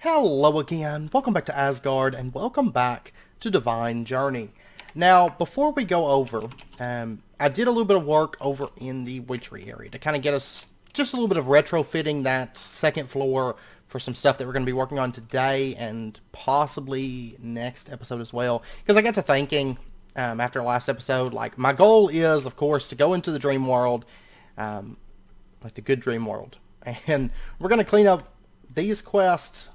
Hello again, welcome back to Asgard, and welcome back to Divine Journey. Now, before we go over, I did a little bit of work over in the witchery area to kind of get us just a little bit of retrofitting that second floor for some stuff that we're going to be working on today and possibly next episode as well. Because I got to thinking, after the last episode, like, my goal is, of course, to go into the dream world, like the good dream world. And we're going to clean up these quests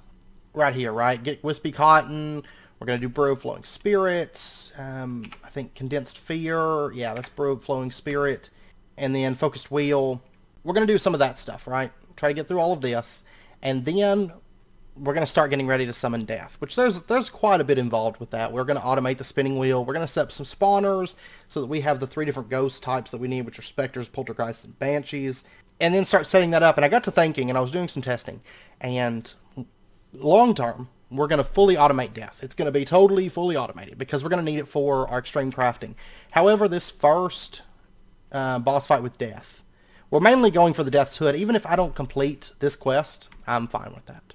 right here, right? Get wispy cotten. We're going to do brew flowing spirit. I think condensed fear. Yeah, that's brew flowing spirit. And then focused wheel. We're going to do some of that stuff, right? Try to get through all of this. And then we're going to start getting ready to summon death, which there's quite a bit involved with that. We're going to automate the spinning wheel. We're going to set up some spawners so that we have the 3 different ghost types that we need, which are specters, poltergeists, and banshees. And then start setting that up. And I got to thinking, and I was doing some testing, and long term, we're going to fully automate death. It's going to be totally fully automated because we're going to need it for our extreme crafting. However, this first boss fight with death, we're mainly going for the Death's Hood. Even if I don't complete this quest, I'm fine with that.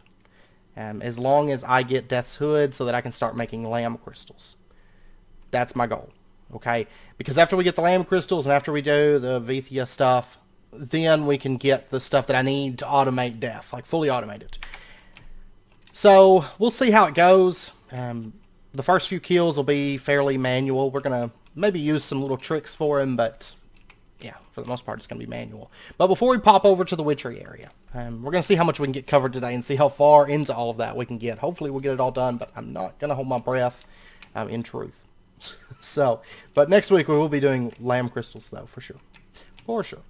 As long as I get Death's Hood so that I can start making lamb crystals. That's my goal. Okay? Because after we get the lamb crystals and after we do the Vithya stuff, then we can get the stuff that I need to automate death. Like, fully automate it. So, we'll see how it goes. The first few kills will be fairly manual. We're going to maybe use some little tricks for him, but yeah, for the most part, it's going to be manual. But before we pop over to the witchery area, we're going to see how much we can get covered today and see how far into all of that we can get. Hopefully, we'll get it all done, but I'm not going to hold my breath, in truth. So, but next week, we will be doing lamb crystals, though, for sure. For sure.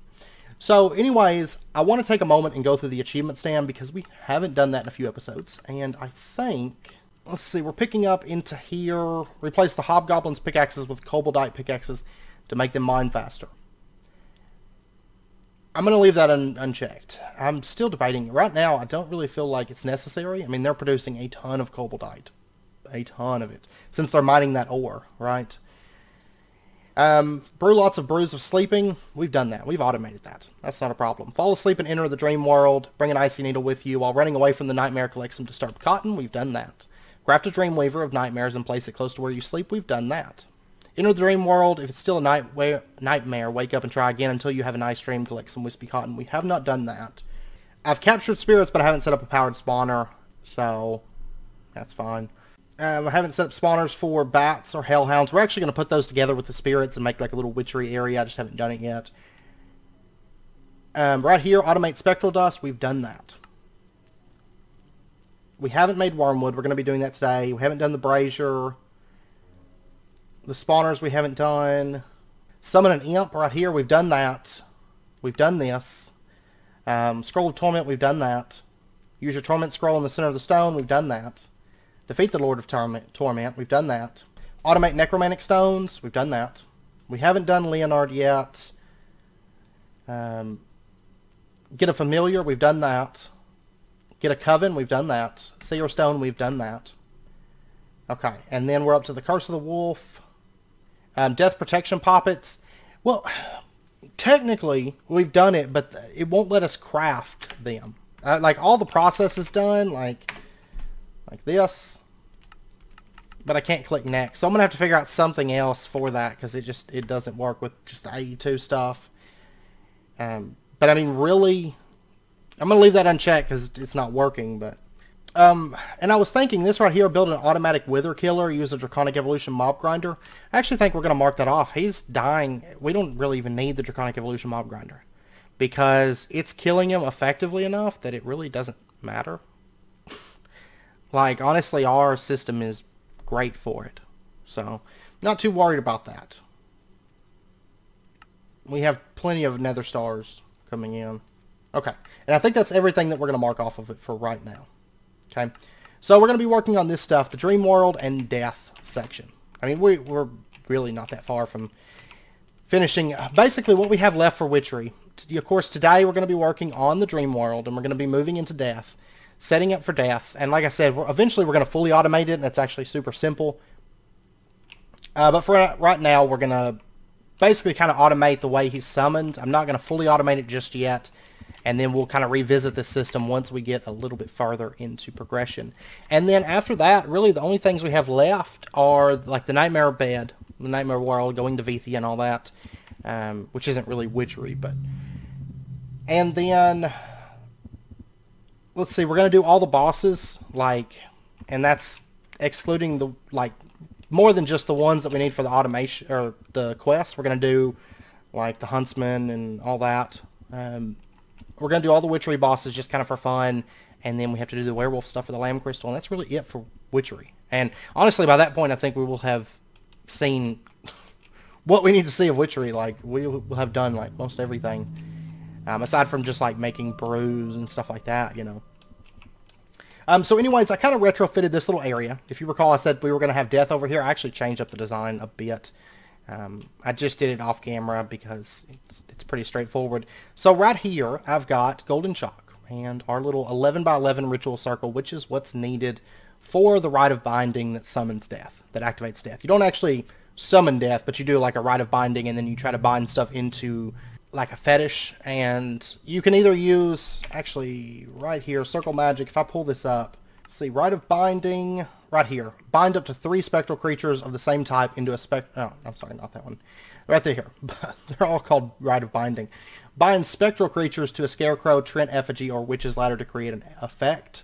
So, anyways, I want to take a moment and go through the achievement stand because we haven't done that in a few episodes. And I think, let's see, we're picking up into here, replace the hobgoblins' pickaxes with koboldite pickaxes to make them mine faster. I'm going to leave that unchecked. I'm still debating. Right now, I don't really feel like it's necessary. I mean, they're producing a ton of koboldite. A ton of it. Since they're mining that ore, right? Brew lots of brews of sleeping. We've done that. We've automated that. That's not a problem. Fall asleep and enter the dream world. Bring an icy needle with you while running away from the nightmare. Collect some disturbed cotton. We've done that. Craft a dream weaver of nightmares and place it close to where you sleep. We've done that. Enter the dream world. If it's still a nightmare, wake up and try again until you have a nice dream. Collect some wispy cotton. We have not done that. I've captured spirits, but I haven't set up a powered spawner, so that's fine. I haven't set up spawners for bats or hellhounds. We're actually going to put those together with the spirits and make like a little witchery area. I just haven't done it yet. Right here, automate spectral dust. We've done that. We haven't made wormwood. We're going to be doing that today. We haven't done the brazier. The spawners we haven't done. Summon an imp right here. We've done that. We've done this. Scroll of torment. We've done that. Use your torment scroll in the center of the stone. We've done that. Defeat the Lord of Torment. We've done that. Automate necromantic stones. We've done that. We haven't done Leonard yet. Get a familiar. We've done that. Get a coven. We've done that. Seer stone. We've done that. Okay. And then we're up to the Curse of the Wolf. Death protection poppets. Well, technically, we've done it, but it won't let us craft them. Like, all the process is done. Like this, but I can't click next, so I'm gonna have to figure out something else for that because it doesn't work with just the AE2 stuff. But I mean, really, I'm gonna leave that unchecked because it's not working. But and I was thinking this right here, build an automatic wither killer, use a draconic evolution mob grinder. I actually think we're gonna mark that off. He's dying. We don't really even need the draconic evolution mob grinder because it's killing him effectively enough that it really doesn't matter. Like, honestly, our system is great for it. So, not too worried about that. We have plenty of nether stars coming in. Okay. And I think that's everything that we're going to mark off of it for right now. Okay. So, we're going to be working on this stuff, the dream world and death section. I mean, we're really not that far from finishing. Basically, what we have left for witchery. Of course, today we're going to be working on the dream world, and we're going to be moving into death. Setting up for death, and like I said, eventually we're going to fully automate it, and it's actually super simple. But for right now, we're going to basically kind of automate the way he's summoned. I'm not going to fully automate it just yet, and then we'll kind of revisit this system once we get a little bit farther into progression. And then after that, really the only things we have left are like the nightmare bed, the nightmare world, going to Vithia and all that, which isn't really witchery, but... And then, let's see, we're going to do all the bosses, like, and that's excluding the, like, more than just the ones that we need for the automation, or the quests. We're going to do, like, the huntsman and all that. We're going to do all the witchery bosses just kind of for fun, and then we have to do the werewolf stuff for the lamb crystal, and that's really it for witchery. And honestly, by that point, I think we will have seen what we need to see of witchery. Like, we will have done, like, most everything. Aside from just, like, making brews and stuff like that, you know. So anyways, I kind of retrofitted this little area. If you recall, I said we were going to have death over here. I actually changed up the design a bit. I just did it off camera because it's pretty straightforward. So right here, I've got golden chalk and our little 11 by 11 ritual circle, which is what's needed for the rite of binding that summons death, that activates death. You don't actually summon death, but you do like a rite of binding, and then you try to bind stuff into like a fetish. And you can either use, actually right here, circle magic. If I pull this up, see, rite of binding right here, bind up to 3 spectral creatures of the same type into a oh, I'm sorry, not that one, right there. They're all called rite of binding. Bind spectral creatures to a scarecrow, Trent effigy, or witch's ladder to create an effect.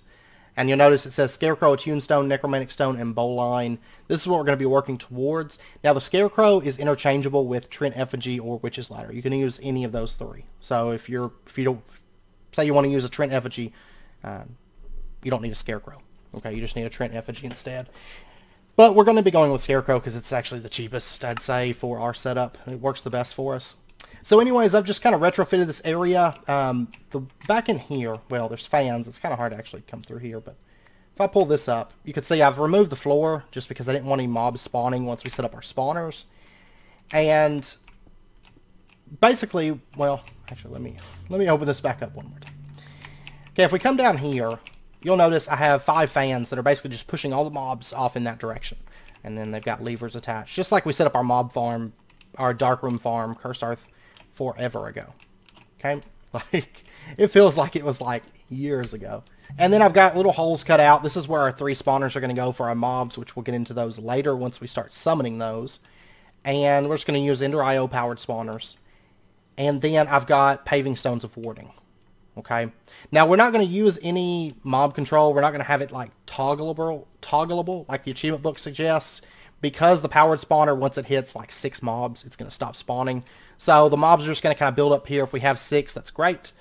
And you'll notice it says Scarecrow, Attune Stone, Necromantic Stone, and Bowline. This is what we're going to be working towards. Now, the Scarecrow is interchangeable with Trent Effigy or Witch's Ladder. You can use any of those 3. So if you don't, say you want to use a Trent Effigy, you don't need a Scarecrow. Okay, you just need a Trent Effigy instead. But we're going to be going with Scarecrow because it's actually the cheapest, I'd say, for our setup. It works the best for us. So anyways, I've just kind of retrofitted this area. Back in here, well, there's fans. It's kind of hard to actually come through here, but if I pull this up, you can see I've removed the floor just because I didn't want any mobs spawning once we set up our spawners. And basically, well, actually, let me open this back up one more time. Okay, if we come down here, you'll notice I have 5 fans that are basically just pushing all the mobs off in that direction. And then they've got levers attached, just like we set up our mob farm, our darkroom farm, Cursed Earth, forever ago. Okay, like it feels like it was like years ago. And then I've got little holes cut out. This is where our 3 spawners are going to go for our mobs, which we'll get into those later once we start summoning those. And we're just going to use Ender IO powered spawners. And then I've got paving stones of warding. Okay, now we're not going to use any mob control. We're not going to have it like toggleable like the achievement book suggests, because the powered spawner, once it hits like 6 mobs, it's going to stop spawning. So the mobs are just going to kind of build up here. If we have 6, that's great.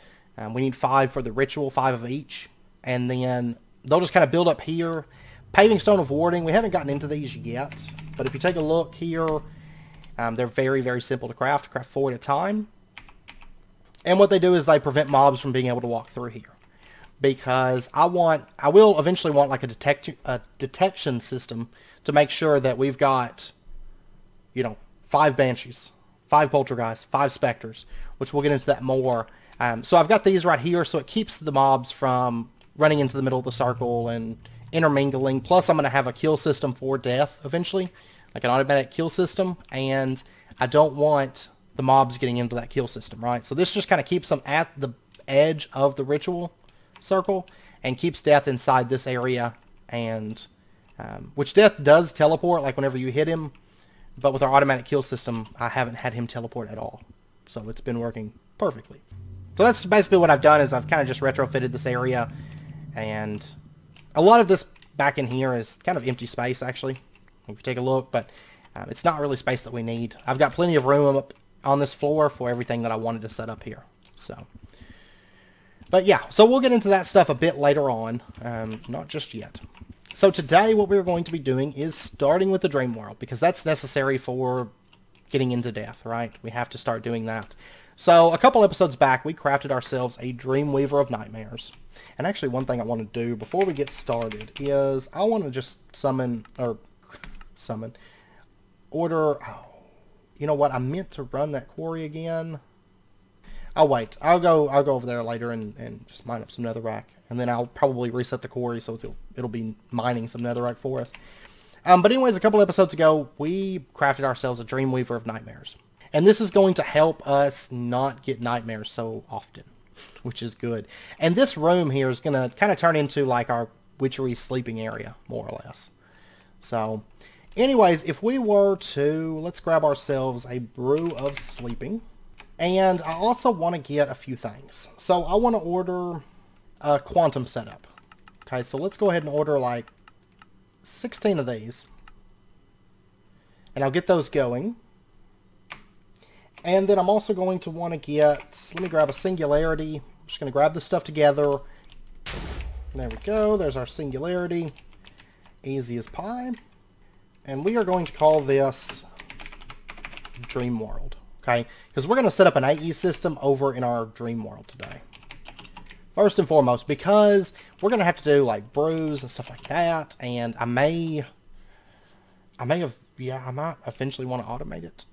We need 5 for the ritual, 5 of each. And then they'll just kind of build up here. Paving Stone of Warding, we haven't gotten into these yet. But if you take a look here, they're very, very simple to craft 4 at a time. And what they do is they prevent mobs from being able to walk through here. Because I will eventually want like a detection system to make sure that we've got, you know, 5 banshees, 5 poltergeists, 5 specters, which we'll get into that more. So I've got these right here, so it keeps the mobs from running into the middle of the circle and intermingling. Plus, I'm going to have a kill system for death eventually, like an automatic kill system, and I don't want the mobs getting into that kill system, right? So this just kind of keeps them at the edge of the ritual circle and keeps death inside this area, and which death does teleport like whenever you hit him, but with our automatic kill system I haven't had him teleport at all, so it's been working perfectly. So that's basically what I've done, is I've kind of just retrofitted this area, and a lot of this back in here is kind of empty space actually, if you take a look, but it's not really space that we need. I've got plenty of room up on this floor for everything that I wanted to set up here. So, but yeah, so we'll get into that stuff a bit later on, not just yet. So today what we're going to be doing is starting with the dream world, because that's necessary for getting into death, right? We have to start doing that. So a couple episodes back, we crafted ourselves a dream weaver of nightmares. And actually one thing I want to do before we get started is I want to just order, oh, you know what, I meant to run that quarry again. I'll wait. I'll go over there later and just mine up some netherrack. And then I'll probably reset the quarry so it'll be mining some netherrack for us. But anyways, a couple episodes ago, we crafted ourselves a dream weaver of nightmares. And this is going to help us not get nightmares so often. which is good. And this room here is going to kind of turn into like our witchery sleeping area, more or less. So, anyways, if we were to, let's grab ourselves a brew of sleeping. And I also want to get a few things. So I want to order a quantum setup. Okay, so let's go ahead and order like 16 of these. And I'll get those going. And then I'm also going to want to get, let me grab a singularity. I'm just going to grab this stuff together. There we go. There's our singularity. Easy as pie. And we are going to call this Dream World. Okay? Because we're going to set up an AE system over in our Dream World today. First and foremost, because we're going to have to do like brews and stuff like that. And I might eventually want to automate it.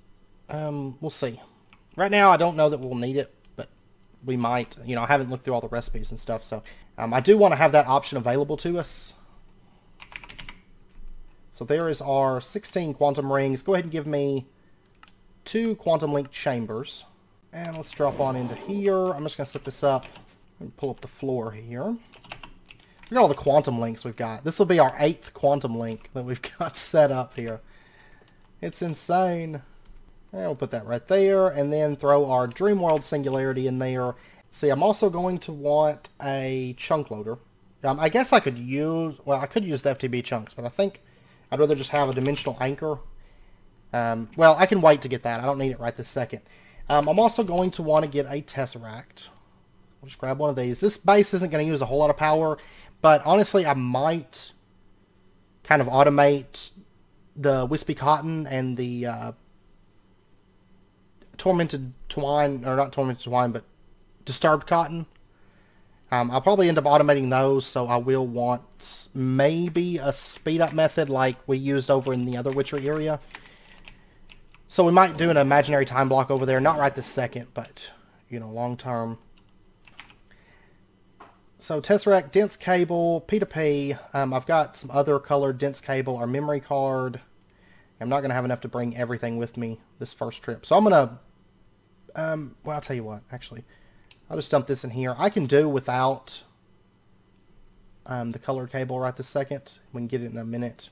We'll see. Right now, I don't know that we'll need it, but we might. You know, I haven't looked through all the recipes and stuff, so I do want to have that option available to us. So there is our 16 quantum rings. Go ahead and give me 2 quantum link chambers. And let's drop on into here. I'm just going to set this up and pull up the floor here. Look at all the quantum links we've got. This will be our 8th quantum link that we've got set up here. It's insane. And we'll put that right there, and then throw our Dream World Singularity in there. See, I'm also going to want a chunk loader. I guess I could use, well, I could use the FTB chunks, but I think I'd rather just have a dimensional anchor. Well, I can wait to get that. I don't need it right this second. I'm also going to want to get a Tesseract. I'll just grab one of these. This base isn't going to use a whole lot of power, but honestly, I might kind of automate the wispy cotton and the tormented twine, or not tormented twine, but disturbed cotton. I'll probably end up automating those, so I will want maybe a speed up method like we used over in the other witchery area. So we might do an imaginary time block over there, not right this second, but, you know, long term. So Tesseract, dense cable, P2P. I've got some other colored dense cable, our memory card. I'm not going to have enough to bring everything with me this first trip. So I'm going to, well, I'll tell you what, actually. I'll just dump this in here. I can do without the colored cable right this second. We can get it in a minute.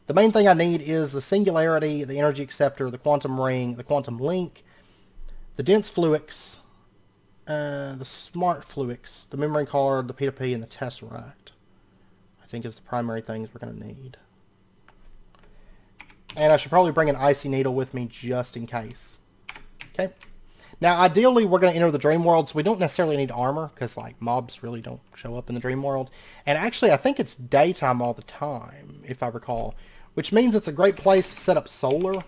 The main thing I need is the singularity, the energy acceptor, the quantum ring, the quantum link, the dense fluix, the smart fluix, the memory card, the P2P, and the Tesseract. I think is the primary things we're going to need. And I should probably bring an icy needle with me just in case. Okay. Now, ideally, we're going to enter the dream world, so we don't necessarily need armor, because, like, mobs really don't show up in the dream world. And actually, I think it's daytime all the time, if I recall, which means it's a great place to set up solar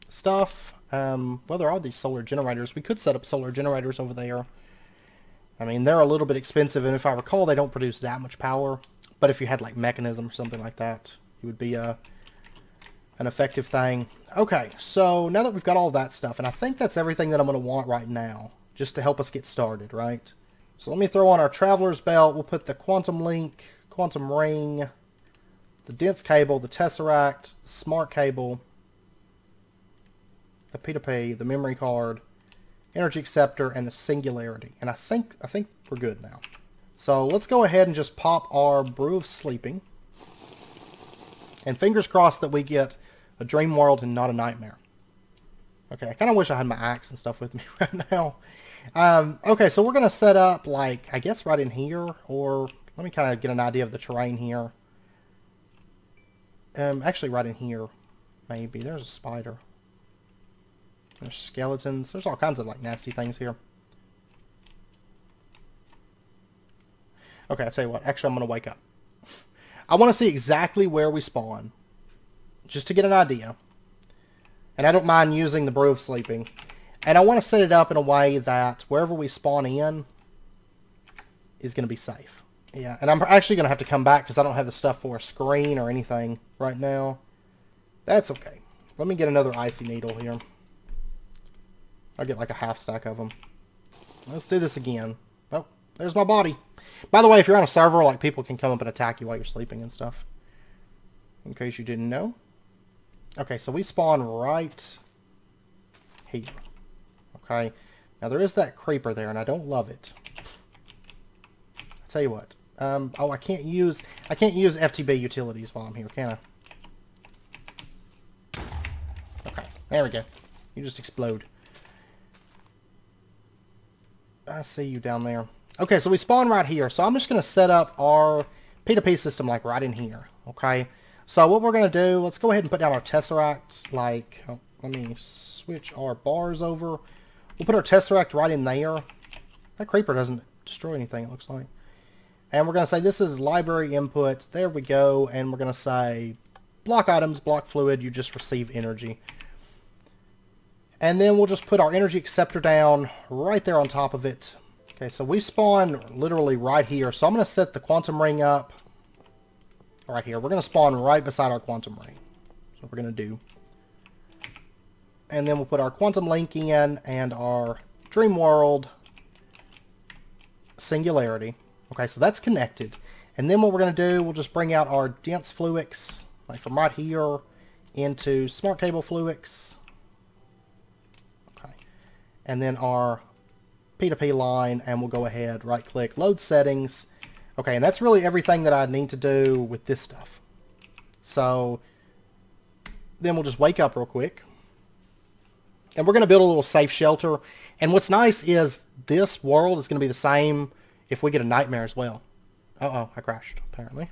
stuff. Well, there are these solar generators. We could set up solar generators over there. I mean, they're a little bit expensive, and if I recall, they don't produce that much power. But if you had, like, mechanism or something like that, it would be an effective thing. Okay, so now that we've got all that stuff, and I think that's everything that I'm going to want right now, just to help us get started, right? So let me throw on our Traveler's Belt. We'll put the Quantum Link, Quantum Ring, the Dense Cable, the Tesseract, the Smart Cable, the P2P, the Memory Card, Energy Acceptor, and the Singularity. And I think we're good now. So let's go ahead and just pop our Brew of Sleeping. And fingers crossed that we get a dream world and not a nightmare. Okay, I kind of wish I had my axe and stuff with me right now. Okay, so we're going to set up, like, I guess right in here, or let me kind of get an idea of the terrain here. Actually right in here, maybe. There's a spider. There's skeletons. There's all kinds of, like, nasty things here. Okay, I'll tell you what. Actually, I'm going to wake up. I want to see exactly where we spawn, just to get an idea. And I don't mind using the Brew of Sleeping. And I want to set it up in a way that wherever we spawn in is going to be safe. Yeah, and I'm actually going to have to come back because I don't have the stuff for a screen or anything right now. That's okay. Let me get another icy needle here. I'll get like a half stack of them. Let's do this again. Oh, there's my body. By the way, if you're on a server, like, people can come up and attack you while you're sleeping and stuff. In case you didn't know. Okay, so we spawn right here. Okay. Now there is that creeper there, and I don't love it. I'll tell you what. Oh, I can't use FTB utilities while I'm here, can I? Okay, there we go. You just explode. I see you down there. Okay, so we spawn right here. So I'm just going to set up our P2P system like right in here. Okay. So what we're going to do, let's go ahead and put down our Tesseract. Like, oh, let me switch our bars over. We'll put our Tesseract right in there. That creeper doesn't destroy anything, it looks like. And we're going to say this is library input. There we go. And we're going to say block items, block fluid. You just receive energy. And then we'll just put our energy acceptor down right there on top of it. Okay, so we spawn literally right here. So I'm going to set the quantum ring up right here. We're going to spawn right beside our quantum ring. That's what we're going to do. And then we'll put our quantum link in and our dream world singularity. Okay, so that's connected. And then what we're going to do, we'll just bring out our dense fluix, like from right here into smart cable fluix. And then our P2P line, and we'll go ahead, right click, load settings. Okay, and that's really everything that I need to do with this stuff. So then we'll just wake up real quick. And we're going to build a little safe shelter. And what's nice is this world is going to be the same if we get a nightmare as well. Uh-oh, I crashed, apparently.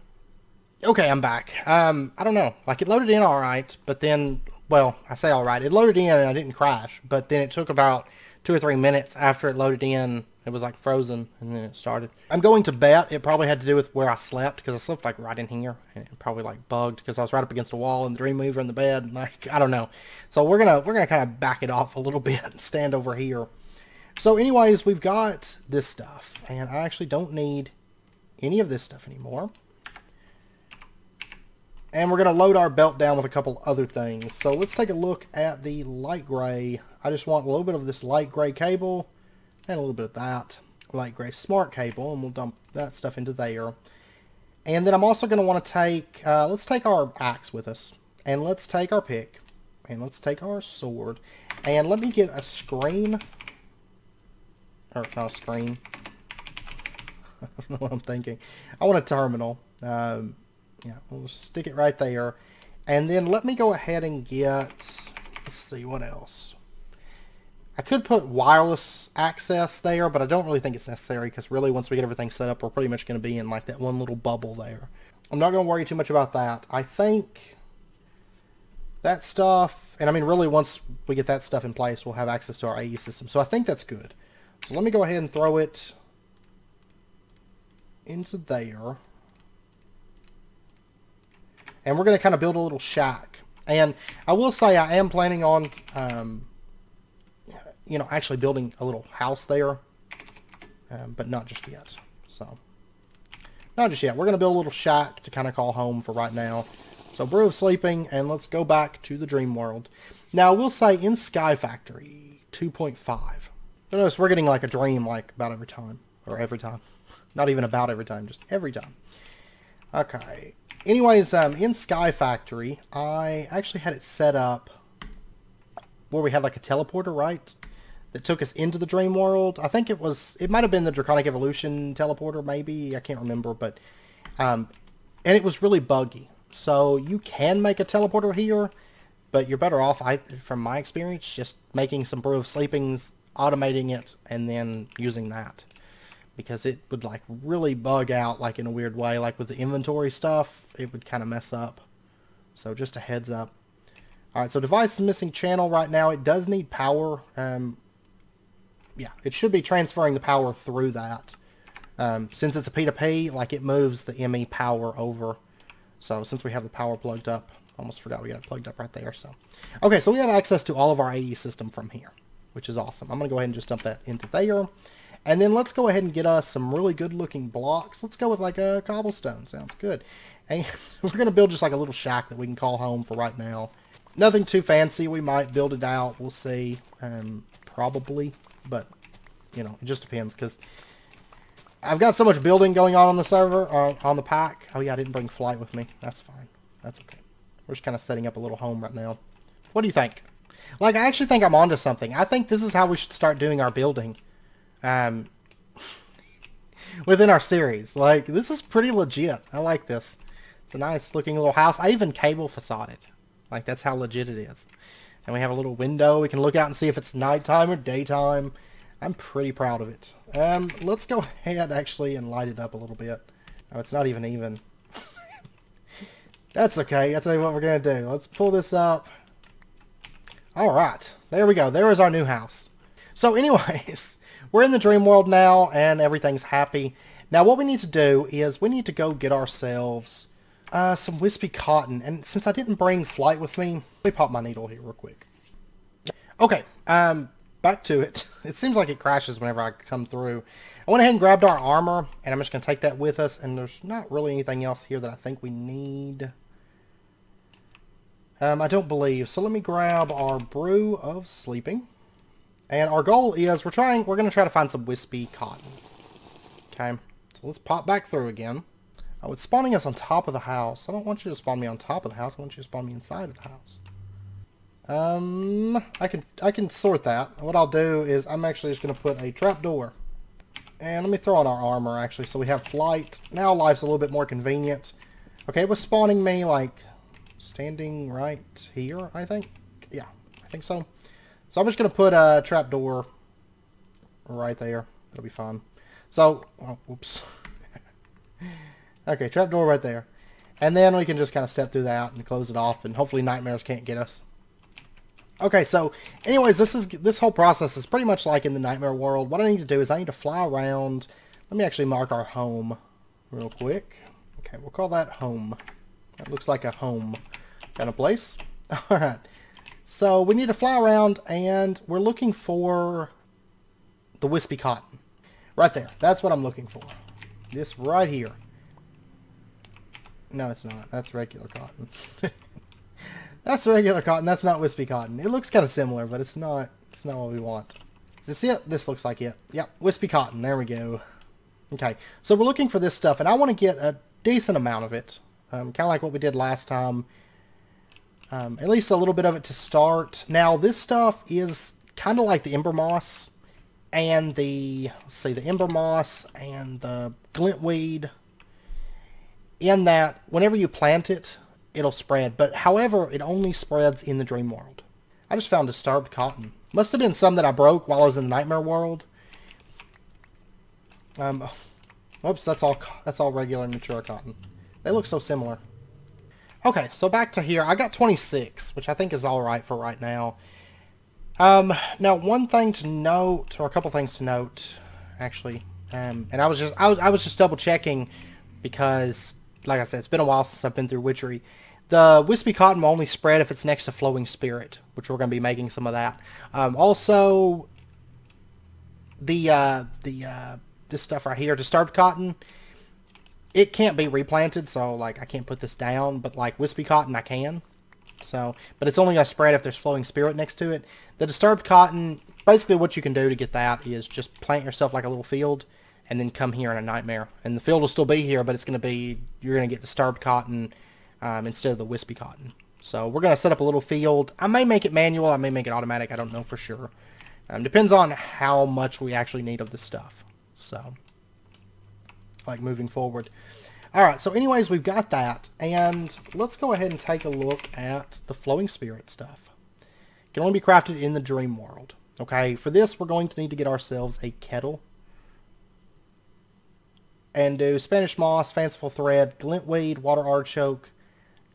Okay, I'm back. I don't know. Like, it loaded in all right, but then, well, I say all right. It loaded in and I didn't crash, but then it took about 2 or 3 minutes after it loaded in. It was like frozen, and then it started. I'm going to bet it probably had to do with where I slept, because I slept like right in here, and it probably like bugged because I was right up against the wall and the dream mover in the bed, and like, I don't know. So we're gonna kind of back it off a little bit and stand over here. So anyways, we've got this stuff, and I actually don't need any of this stuff anymore. And we're going to load our belt down with a couple other things. So let's take a look at the light gray. I just want a little bit of this light gray cable and a little bit of that light gray smart cable, and we'll dump that stuff into there. And then I'm also going to want to take, let's take our axe with us, and let's take our pick, and let's take our sword, and let me get a screen, or not a screen, I don't know what I'm thinking. I want a terminal. Yeah, we'll just stick it right there. And then let me go ahead and get, let's see, what else? I could put wireless access there, but I don't really think it's necessary, because really once we get everything set up, we're pretty much going to be in like that one little bubble there. I'm not going to worry too much about that. I think that stuff, and I mean really once we get that stuff in place, we'll have access to our AE system. So I think that's good. So let me go ahead and throw it into there. And we're going to kind of build a little shack. And I will say I am planning on, you know, actually building a little house there. But not just yet. So, not just yet. We're going to build a little shack to kind of call home for right now. So, brew of sleeping, and let's go back to the dream world. Now, we'll say in Sky Factory 2.5. Notice we're getting like a dream like about every time. Or every time. Not even about every time, just every time. Okay. Anyways, in Sky Factory, I actually had it set up where we had like a teleporter, right? That took us into the dream world. I think it might have been the Draconic Evolution teleporter, maybe. I can't remember, but, and it was really buggy. So you can make a teleporter here, but you're better off, from my experience, just making some brew of sleepings, automating it, and then using that. Because it would like really bug out like in a weird way, like with the inventory stuff, it would kind of mess up. So just a heads up. Alright, so device is missing channel right now. It does need power. Yeah, it should be transferring the power through that. Since it's a P2P, like it moves the ME power over. So since we have the power plugged up, almost forgot we got it plugged up right there. So okay, so we have access to all of our AE system from here, which is awesome. I'm going to go ahead and just dump that into there. And then let's go ahead and get us some really good looking blocks. Let's go with like a cobblestone. Sounds good. And we're going to build just like a little shack that we can call home for right now. Nothing too fancy. We might build it out. We'll see. Probably. But, you know, it just depends. Because I've got so much building going on the server, on the pack. Oh yeah, I didn't bring flight with me. That's fine. That's okay. We're just kind of setting up a little home right now. What do you think? Like, I actually think I'm onto something. I think this is how we should start doing our building. Within our series. Like, this is pretty legit. I like this. It's a nice looking little house. I even cable facade it. Like, that's how legit it is. And we have a little window. We can look out and see if it's nighttime or daytime. I'm pretty proud of it. Let's go ahead, actually, and light it up a little bit. Oh, it's not even. That's okay. I'll tell you what we're going to do. Let's pull this up. Alright. There we go. There is our new house. So, anyways, we're in the dream world now, and everything's happy. Now, what we need to do is we need to go get ourselves some wispy cotton. And since I didn't bring flight with me, let me pop my needle here real quick. Okay, back to it. It seems like it crashes whenever I come through. I went ahead and grabbed our armor, and I'm just going to take that with us. And there's not really anything else here that I think we need. I don't believe. So let me grab our brew of sleeping. And our goal is we're going to try to find some wispy cotton. Okay, so let's pop back through again. Oh, it's spawning us on top of the house. I don't want you to spawn me on top of the house. I want you to spawn me inside of the house. I can sort that. What I'll do is I'm actually just going to put a trapdoor. And let me throw on our armor, actually, so we have flight. Now life's a little bit more convenient. Okay, it was spawning me, like, standing right here, I think. Yeah, I think so. So I'm just going to put a trapdoor right there. That'll be fun. So, oh, whoops. Okay, trapdoor right there. And then we can just kind of step through that and close it off, and hopefully nightmares can't get us. Okay, so anyways, this whole process is pretty much like in the nightmare world. What I need to do is I need to fly around. Let me actually mark our home real quick. Okay, we'll call that home. That looks like a home kind of place. Alright, so we need to fly around, and we're looking for the wispy cotton. Right there. That's what I'm looking for. This right here. No, it's not. That's regular cotton. That's regular cotton. That's not wispy cotton. It looks kind of similar, but it's not what we want. Is this it? This looks like it. Yep, wispy cotton. There we go. Okay, so we're looking for this stuff, and I want to get a decent amount of it. Kind of like what we did last time. At least a little bit of it to start. Now, this stuff is kind of like the ember moss and the, let's see, the ember moss and the glintweed, in that whenever you plant it, it'll spread. But however, it only spreads in the dream world. I just found disturbed cotton. Must have been some that I broke while I was in the nightmare world. Oops, that's all regular mature cotton. They look so similar. Okay, so back to here. I got 26, which I think is all right for right now. Now, one thing to note, or a couple things to note, actually, and I was just double checking because, like I said, it's been a while since I've been through witchery. The wispy cotton will only spread if it's next to flowing spirit, which we're going to be making some of that. Also, this stuff right here, disturbed cotton, it can't be replanted, so like I can't put this down, but like wispy cotton I can. So, but it's only going to spread if there's flowing spirit next to it. The disturbed cotton, basically what you can do to get that is just plant yourself like a little field and then come here in a nightmare. And the field will still be here, but it's going to be, you're going to get disturbed cotton instead of the wispy cotton. So we're going to set up a little field. I may make it manual, I may make it automatic, I don't know for sure. Depends on how much we actually need of this stuff. So, like moving forward. Alright, so anyways, we've got that, and let's go ahead and take a look at the flowing spirit stuff. It can only be crafted in the dream world. Okay, for this, we're going to need to get ourselves a kettle. And do Spanish moss, fanciful thread, glintweed, water artichoke,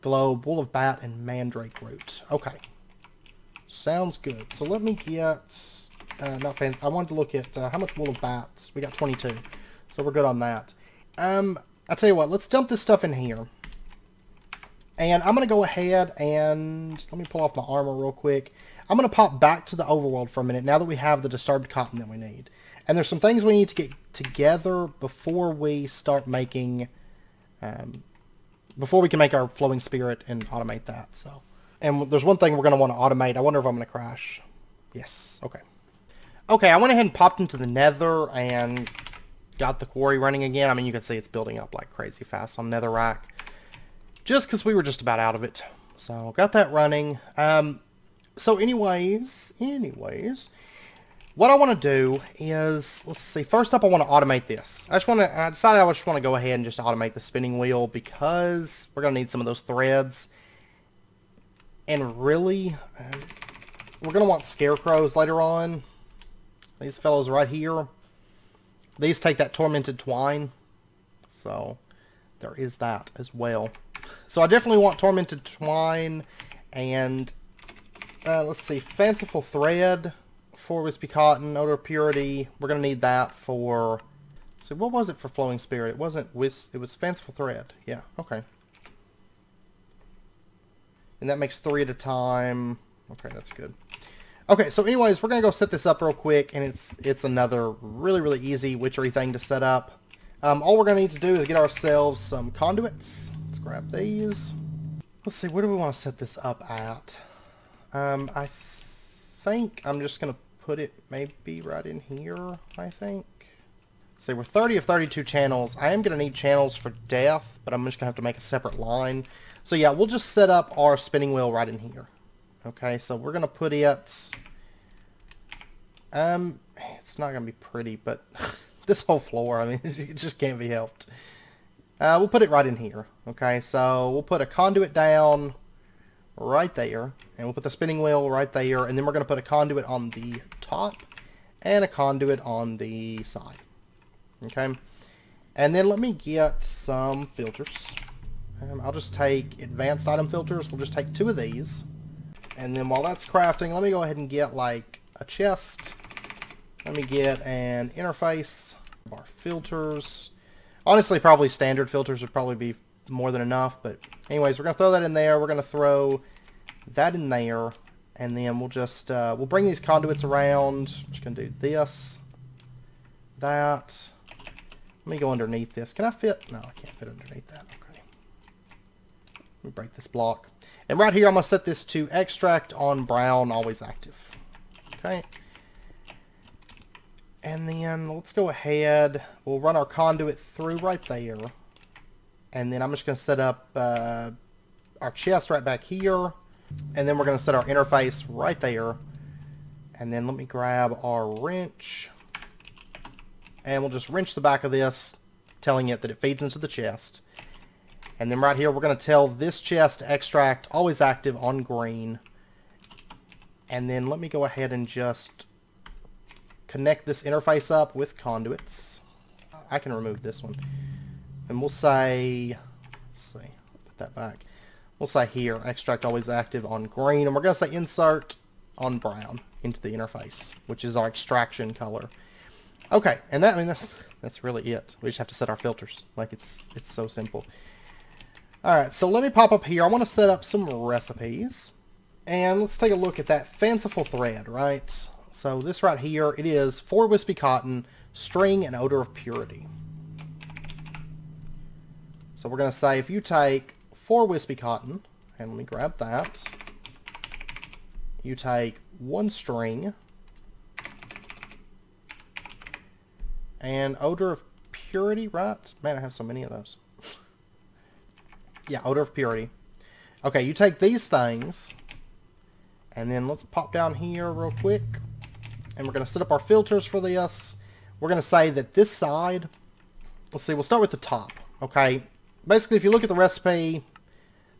globe, wool of bat, and mandrake root. Okay. Sounds good. So let me get, not fancy, I wanted to look at how much wool of bats. We got 22. So we're good on that. I'll tell you what, let's dump this stuff in here. And I'm going to go ahead and, let me pull off my armor real quick. I'm going to pop back to the overworld for a minute now that we have the disturbed cotton that we need. And there's some things we need to get together before we start making, before we can make our flowing spirit and automate that. So, and there's one thing we're going to want to automate. I wonder if I'm going to crash. Yes, okay. Okay, I went ahead and popped into the nether and got the quarry running again. I mean, you can see it's building up like crazy fast on netherrack. Just because we were just about out of it. So, got that running. So anyways, what I want to do is, let's see, first up I want to automate this. I decided I just want to go ahead and just automate the spinning wheel because we're going to need some of those threads. And really, we're going to want scarecrows later on. These fellows right here. These take that tormented twine. So there is that as well. So I definitely want tormented twine and let's see, fanciful thread for wispy cotton, odor of purity. We're going to need that for, so what was it for flowing spirit? It wasn't it was fanciful thread. Yeah, okay. And that makes 3 at a time. Okay, that's good. Okay, so anyways, we're going to go set this up real quick, and it's another really easy witchery thing to set up. All we're going to need to do is get ourselves some conduits. Let's grab these. Let's see, where do we want to set this up at? I think I'm just going to put it maybe right in here, I think. See, we're 30 of 32 channels. I am going to need channels for death, but I'm just going to have to make a separate line. So yeah, we'll just set up our spinning wheel right in here. Okay, so we're going to put it... it's not going to be pretty, but this whole floor, I mean, it just can't be helped. We'll put it right in here. Okay, so we'll put a conduit down right there, and we'll put the spinning wheel right there, and then we're going to put a conduit on the top and a conduit on the side. Okay, and then let me get some filters. I'll just take advanced item filters. We'll just take 2 of these, and then while that's crafting, let me go ahead and get like a chest. Let me get an interface of our filters. Honestly, probably standard filters would probably be more than enough, but anyways, we're going to throw that in there. We're going to throw that in there, and then we'll just, we'll bring these conduits around. I'm just going to do this, that. Let me go underneath this. Can I fit? No, I can't fit underneath that. Okay. Let me break this block. And right here, I'm going to set this to extract on brown, always active. Okay. And then let's go ahead. We'll run our conduit through right there. And then I'm just going to set up our chest right back here. And then we're going to set our interface right there. And then let me grab our wrench. And we'll just wrench the back of this, telling it that it feeds into the chest. And then right here, we're going to tell this chest to extract, always active on green. And then let me go ahead and just connect this interface up with conduits. I can remove this one. And we'll say, let's see, put that back. We'll say here, extract always active on green. And we're going to say insert on brown into the interface, which is our extraction color. Okay, and that, I mean, that's really it. We just have to set our filters. Like, it's so simple. Alright, so let me pop up here. I want to set up some recipes. And let's take a look at that fanciful thread, right? So this right here, it is 4 wispy cotton, string, and odor of purity. So we're going to say if you take 4 wispy cotton, and let me grab that. You take 1 string, and odor of purity, right? Man, I have so many of those. Yeah, odor of purity. Okay, you take these things, and then let's pop down here real quick, and we're going to set up our filters for this. We're going to say that this side, let's see, we'll start with the top, okay? Basically, if you look at the recipe,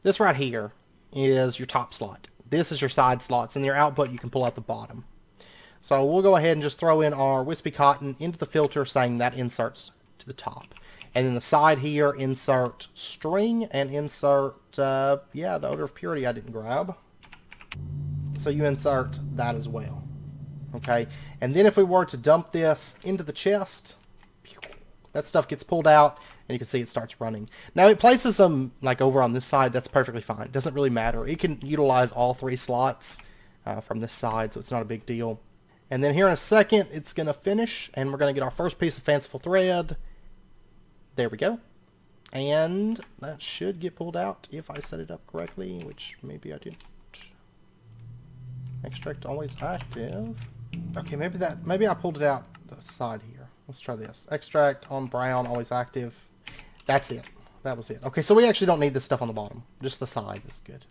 this right here is your top slot. This is your side slots, and your output you can pull out the bottom. So we'll go ahead and just throw in our wispy cotton into the filter, saying that inserts to the top. And then the side here, insert string, and insert, yeah, the odor of purity I didn't grab. So you insert that as well. Okay, and then if we were to dump this into the chest, that stuff gets pulled out, and you can see it starts running. Now it places them like over on this side. That's perfectly fine. It doesn't really matter. It can utilize all 3 slots from this side, so it's not a big deal. And then here in a second, it's going to finish, and we're going to get our first piece of fanciful thread. There we go. And that should get pulled out if I set it up correctly, which maybe I didn't. Extract always active. Okay, maybe I pulled it out the side here. Let's try this. Extract on brown, always active. That's it. That was it. Okay, so we actually don't need this stuff on the bottom. Just the side is good.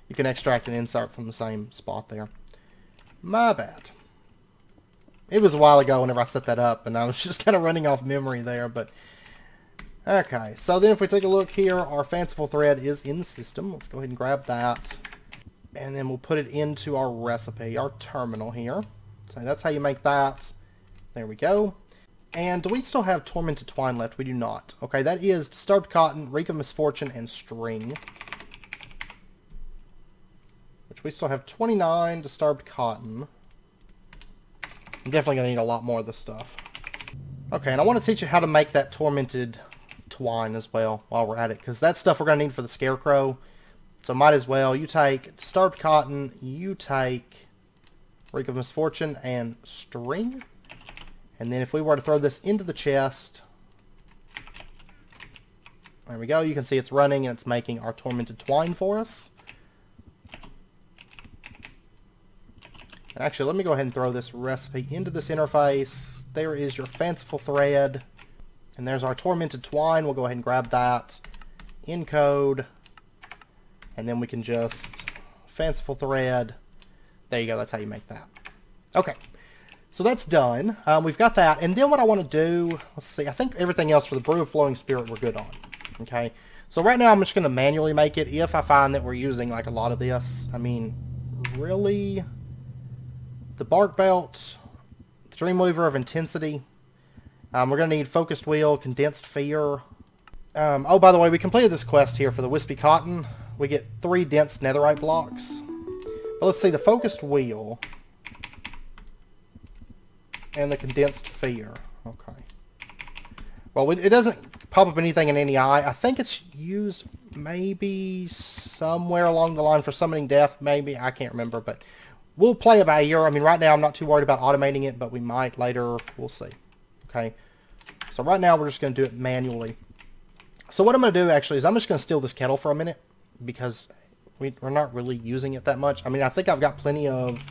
you can extract and insert from the same spot there. My bad. It was a while ago whenever I set that up, and I was just kind of running off memory there, but... Okay, so then if we take a look here, our fanciful thread is in the system. Let's go ahead and grab that. And then we'll put it into our recipe, our terminal here. So that's how you make that. There we go. And do we still have tormented twine left? We do not. Okay, that is disturbed cotton, reek of misfortune, and string. Which we still have 29 disturbed cotton. I'm definitely going to need a lot more of this stuff. Okay, and I want to teach you how to make that tormented twine as well while we're at it, because that stuff we're going to need for the scarecrow. So might as well, you take disturbed cotton, you take reek of misfortune and string. And then if we were to throw this into the chest, there we go, you can see it's running and it's making our tormented twine for us. And actually, let me go ahead and throw this recipe into this interface. There is your fanciful thread. And there's our tormented twine. We'll go ahead and grab that. Encode. And then we can just fanciful thread. There you go. That's how you make that. Okay. So that's done. We've got that. And then what I want to do, let's see. I think everything else for the brew of flowing spirit we're good on. Okay. So right now I'm just going to manually make it if I find that we're using like a lot of this. I mean, really, the bark belt, the Dreamweaver of intensity. We're going to need focused wheel, condensed fear. Oh, by the way, we completed this quest here for the wispy cotten. We get 3 dense netherite blocks. But let's see, the focused wheel and the condensed fear. Okay. Well, it doesn't pop up anything in any eye. I think it's used maybe somewhere along the line for summoning death, maybe. I can't remember, but we'll play it by ear. I mean, right now I'm not too worried about automating it, but we might later. We'll see. Okay. So right now we're just going to do it manually. So what I'm going to do actually is I'm just going to steal this kettle for a minute because we're not really using it that much. I mean, I think I've got plenty of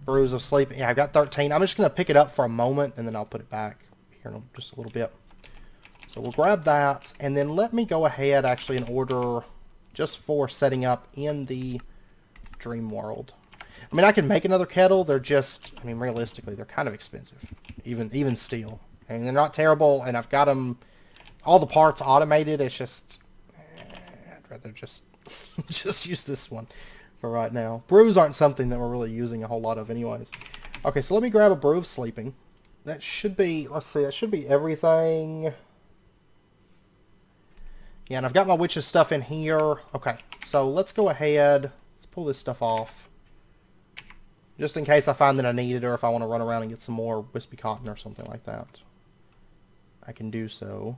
brews of sleep. Yeah, I've got 13. I'm just going to pick it up for a moment and then I'll put it back here in just a little bit. So we'll grab that and then let me go ahead actually in order just for setting up in the dream world. I mean, I can make another kettle. They're just, I mean, realistically, they're kind of expensive. Even steel. I mean, they're not terrible, and I've got them, all the parts automated. It's just, I'd rather just, just use this one for right now. Brews aren't something that we're really using a whole lot of anyways. Okay, so let me grab a brew of sleeping. That should be, let's see, that should be everything. Yeah, and I've got my witch's stuff in here. Okay, so let's go ahead. Let's pull this stuff off. Just in case I find that I need it or if I want to run around and get some more wispy cotton or something like that. I can do so.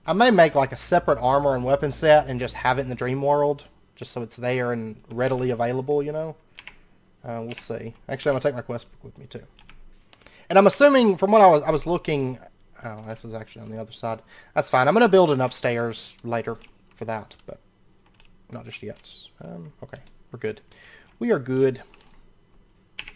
I may make like a separate armor and weapon set and just have it in the dream world. Just so it's there and readily available, you know. We'll see. Actually, I'm going to take my quest book with me too. And I'm assuming from what I was looking... Oh, this is actually on the other side. That's fine. I'm going to build an upstairs later for that, but not just yet. Okay, we're good. We are good.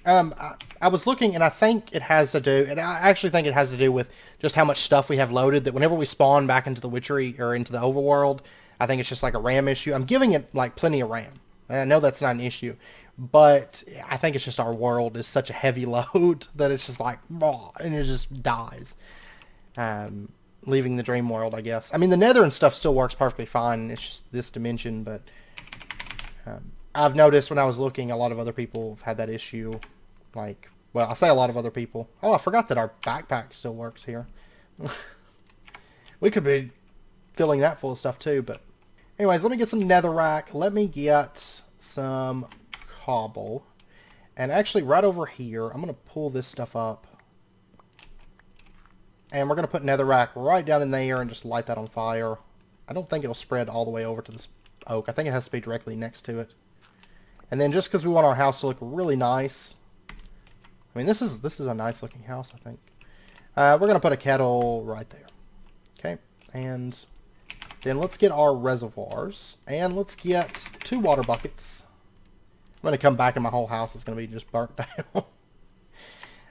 I was looking, and I think it has to do, and I actually think it has to do with just how much stuff we have loaded, that whenever we spawn back into the witchery, or into the overworld, I think it's just like a RAM issue. I'm giving it, like, plenty of RAM. And I know that's not an issue, but I think it's just our world is such a heavy load that it's just like, oh, and it just dies. Leaving the dream world, I guess. I mean, the nether and stuff still works perfectly fine. It's just this dimension, but I've noticed when I was looking, a lot of other people have had that issue. Like, well, I say a lot of other people. Oh, I forgot that our backpack still works here. We could be filling that full of stuff too, but anyways, let me get some netherrack. Let me get some cobble. And actually, right over here, I'm going to pull this stuff up. And we're going to put netherrack right down in there and just light that on fire. I don't think it'll spread all the way over to this oak. I think it has to be directly next to it. And then just because we want our house to look really nice... I mean, this is a nice looking house, I think. We're going to put a kettle right there. Okay, and then let's get our reservoirs. And let's get 2 water buckets. I'm going to come back and my whole house is going to be just burnt down.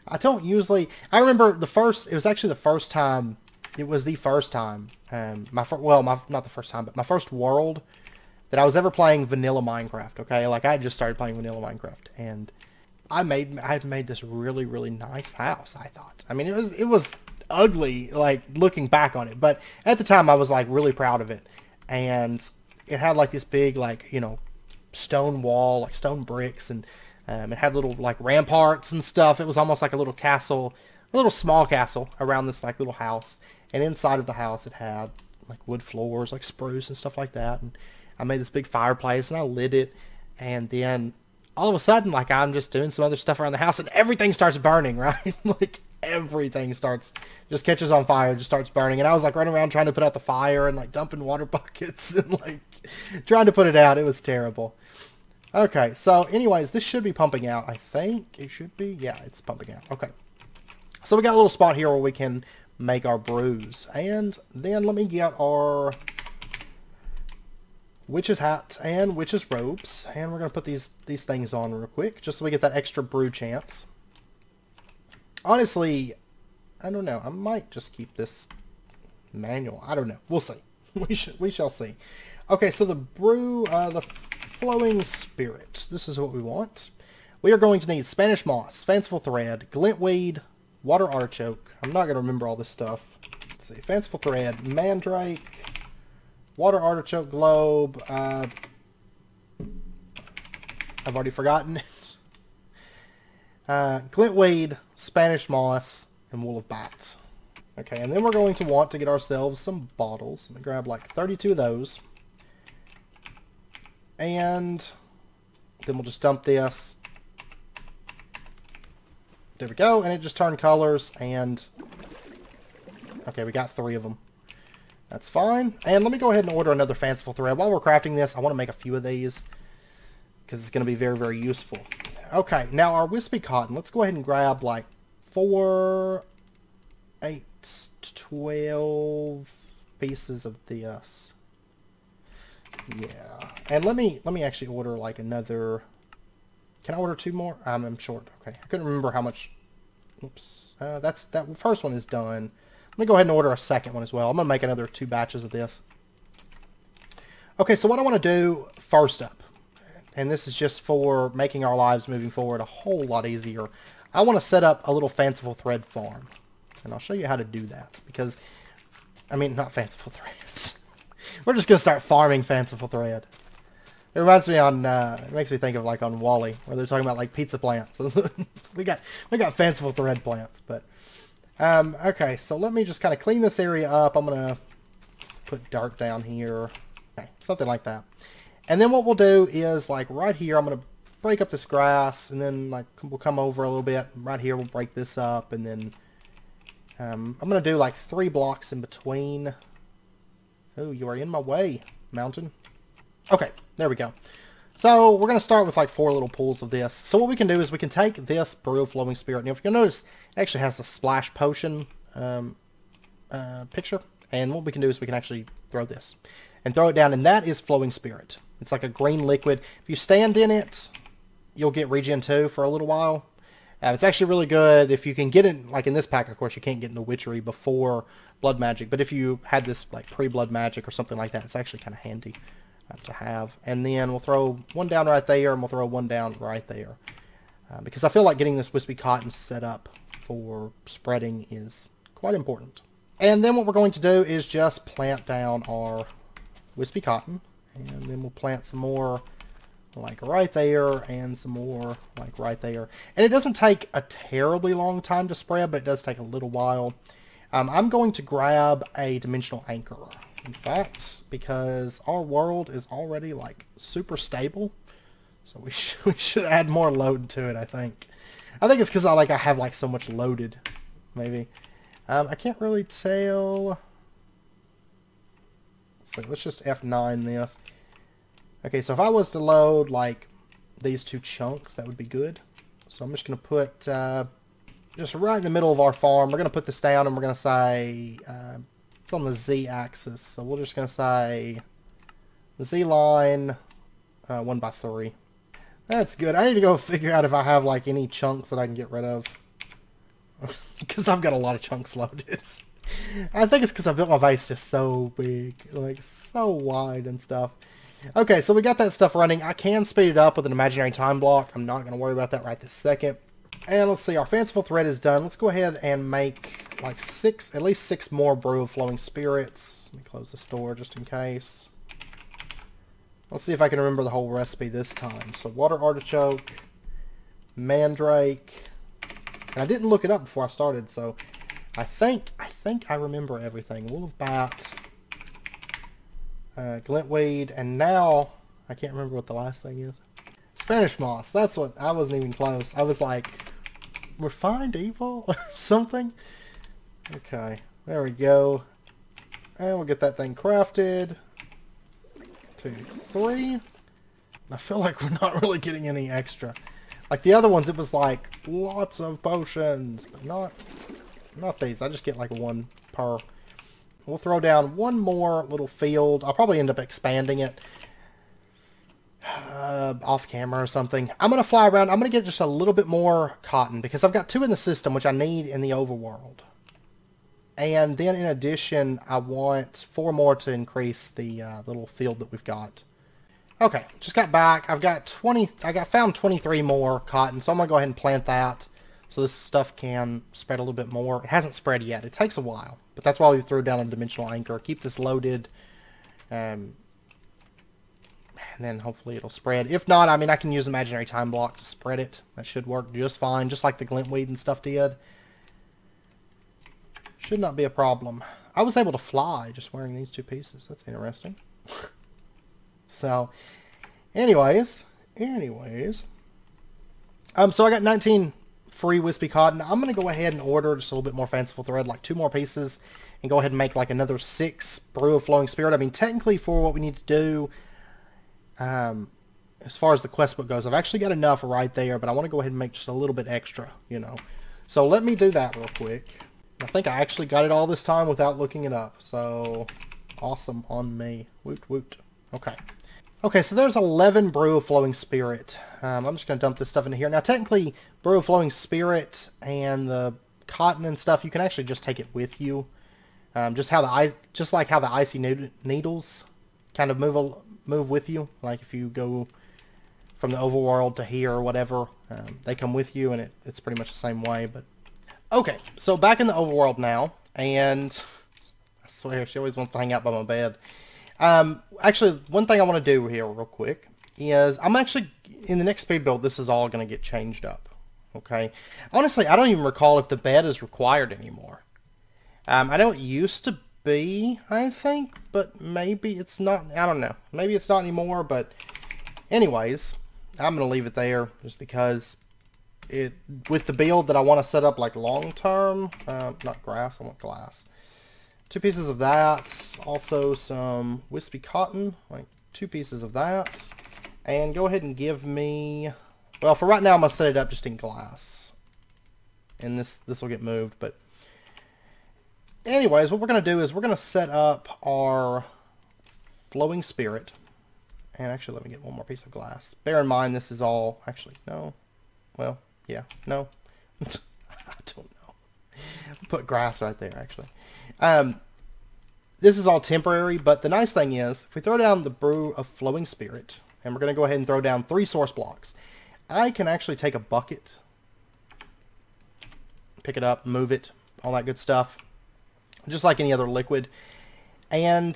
I don't usually... I remember it was actually the first time... It was the first time. Not the first time, but my first world that I was ever playing vanilla Minecraft, okay? Like, I had just started playing vanilla Minecraft, and I made this really, really nice house, I thought. I mean, it was ugly, like, looking back on it, but at the time I was, like, really proud of it. And it had, like, this big, like, you know, stone wall, like stone bricks, and it had little, like, ramparts and stuff. It was almost like a little castle, a little small castle around this, like, little house. And inside of the house it had, like, wood floors, like spruce and stuff like that. And I made this big fireplace, and I lit it, and then all of a sudden, like, I'm just doing some other stuff around the house, and everything starts burning, right? Like, everything just catches on fire, just starts burning. And I was, like, running around trying to put out the fire and, like, dumping water buckets and, like, trying to put it out. It was terrible. Okay, so anyways, this should be pumping out. I think it should be. Yeah, it's pumping out. Okay. So we got a little spot here where we can make our brews. And then let me get our witch's hat and witch's robes, and we're going to put these things on real quick, just so we get that extra brew chance. Honestly, I don't know. I might just keep this manual. I don't know. We'll see. We shall see. Okay, so the brew, the flowing spirit. This is what we want. We are going to need Spanish moss, fanciful thread, glintweed, water artichoke. I'm not going to remember all this stuff. Let's see. Fanciful thread, mandrake, water artichoke globe. I've already forgotten it. Glintweed, Spanish moss, and wool of bat. Okay, and then we're going to want to get ourselves some bottles. I'm going to grab like 32 of those. And then we'll just dump this. There we go, and it just turned colors, and okay, we got 3 of them. That's fine. And let me go ahead and order another fanciful thread. While we're crafting this, I want to make a few of these, because it's going to be very, very useful. Okay, now our wispy cotton. Let's go ahead and grab like 4, 8, 12 pieces of this. Yeah. And let me actually order like another. Can I order 2 more? I'm short. Okay. I couldn't remember how much. Oops. That first one is done. Let me go ahead and order a second one as well. I'm going to make another 2 batches of this. Okay, so what I want to do first up, and this is just for making our lives moving forward a whole lot easier, I want to set up a little fanciful thread farm. And I'll show you how to do that, because, I mean, not fanciful threads. We're just going to start farming fanciful thread. It reminds me it makes me think of like on Wall-E, where they're talking about like pizza plants. we got fanciful thread plants, but okay, so let me just kind of clean this area up. I'm gonna put dirt down here, okay, something like that. And then what we'll do is like right here, I'm gonna break up this grass, and then like we'll come over a little bit. Right here, we'll break this up, and then I'm gonna do like 3 blocks in between. Oh, you are in my way, mountain. Okay, there we go. So we're going to start with like 4 little pools of this. So what we can do is we can take this brew of flowing spirit. Now if you'll notice, it actually has the splash potion picture. And what we can do is we can actually throw this. And throw it down, and that is flowing spirit. It's like a green liquid. If you stand in it, you'll get regen 2 for a little while. It's actually really good if you can get it, like in this pack, of course, you can't get into witchery before blood magic. But if you had this like pre-blood magic or something like that, it's actually kind of handy to have. And then we'll throw 1 down right there, and we'll throw 1 down right there. Because I feel like getting this wispy cotton set up for spreading is quite important. And then what we're going to do is just plant down our wispy cotton. And then we'll plant some more like right there, and some more like right there. And it doesn't take a terribly long time to spread, but it does take a little while. I'm going to grab a dimensional anchor, in fact, because our world is already like super stable. So we should add more load to it, I think. I think it's because I have like so much loaded, maybe. I can't really tell. So let's just F9 this. Okay, so if I was to load like these 2 chunks, that would be good. So I'm just going to put just right in the middle of our farm. We're going to put this down, and we're going to say it's on the Z axis. So we're just going to say the Z line 1 by 3. That's good. I need to go figure out if I have like any chunks that I can get rid of. Because I've got a lot of chunks loaded. I think it's because I built my base just so big. Like so wide and stuff. Okay, so we got that stuff running. I can speed it up with an imaginary time block. I'm not going to worry about that right this second. And let's see, our fanciful thread is done. Let's go ahead and make like at least six more brew of flowing spirits. Let me close this door just in case. Let's see if I can remember the whole recipe this time. So water artichoke, mandrake, and I didn't look it up before I started, so I think I remember everything. Wool of bat, glintweed, and now I can't remember what the last thing is. Spanish moss. That's what, I wasn't even close. I was like, refined evil or something. Okay, there we go. And we'll get that thing crafted. 2, 3. I feel like we're not really getting any extra. Like the other ones, it was like lots of potions, but not these. I just get like 1 per. We'll throw down 1 more little field. I'll probably end up expanding it off camera or something. I'm going to fly around. I'm going to get just a little bit more cotton because I've got 2 in the system, which I need in the overworld. And then in addition, I want 4 more to increase the little field that we've got. Okay, just got back. I've got found 23 more cotton, so I'm going to go ahead and plant that so this stuff can spread a little bit more. It hasn't spread yet. It takes a while, but that's why we threw down a dimensional anchor. Keep this loaded, and then hopefully it'll spread. If not, I mean, I can use imaginary time block to spread it. That should work just fine, just like the glintweed and stuff did. Should not be a problem. I was able to fly just wearing these 2 pieces. That's interesting. So, anyways. So I got 19 free wispy cotton. I'm going to go ahead and order just a little bit more fanciful thread, like 2 more pieces, and go ahead and make like another 6 brew of flowing spirit. I mean, technically for what we need to do, as far as the quest book goes, I've actually got enough right there, but I want to go ahead and make just a little bit extra, you know. So let me do that real quick. I think I actually got it all this time without looking it up, so awesome on me. Woot woot. Okay. Okay, so there's 11 brew of flowing spirit. I'm just going to dump this stuff into here. Now, technically, brew of flowing spirit and the cotton and stuff, you can actually just take it with you. Just like how the icy needles kind of move with you. Like if you go from the overworld to here or whatever, they come with you, and it's pretty much the same way. But okay, so back in the overworld now, and I swear she always wants to hang out by my bed. Actually, one thing I want to do here real quick is I'm actually, in the next speed build, this is all going to get changed up. Okay? Honestly, I don't even recall if the bed is required anymore. I know it used to be, I think, but maybe it's not. I don't know. Maybe it's not anymore, but anyways, I'm going to leave it there just because with the build that I want to set up like long term, not grass, I want glass. 2 pieces of that, also some wispy cotton, like 2 pieces of that, and go ahead and give me, well, for right now I'm going to set it up just in glass, and this will get moved, but anyways, what we're going to do is we're going to set up our flowing spirit, and actually let me get 1 more piece of glass. Bear in mind this is all, actually, no, well, yeah, no, I don't know, put grass right there, actually. This is all temporary, but the nice thing is, if we throw down the brew of flowing spirit, and we're going to go ahead and throw down 3 source blocks, I can actually take a bucket, pick it up, move it, all that good stuff, just like any other liquid, and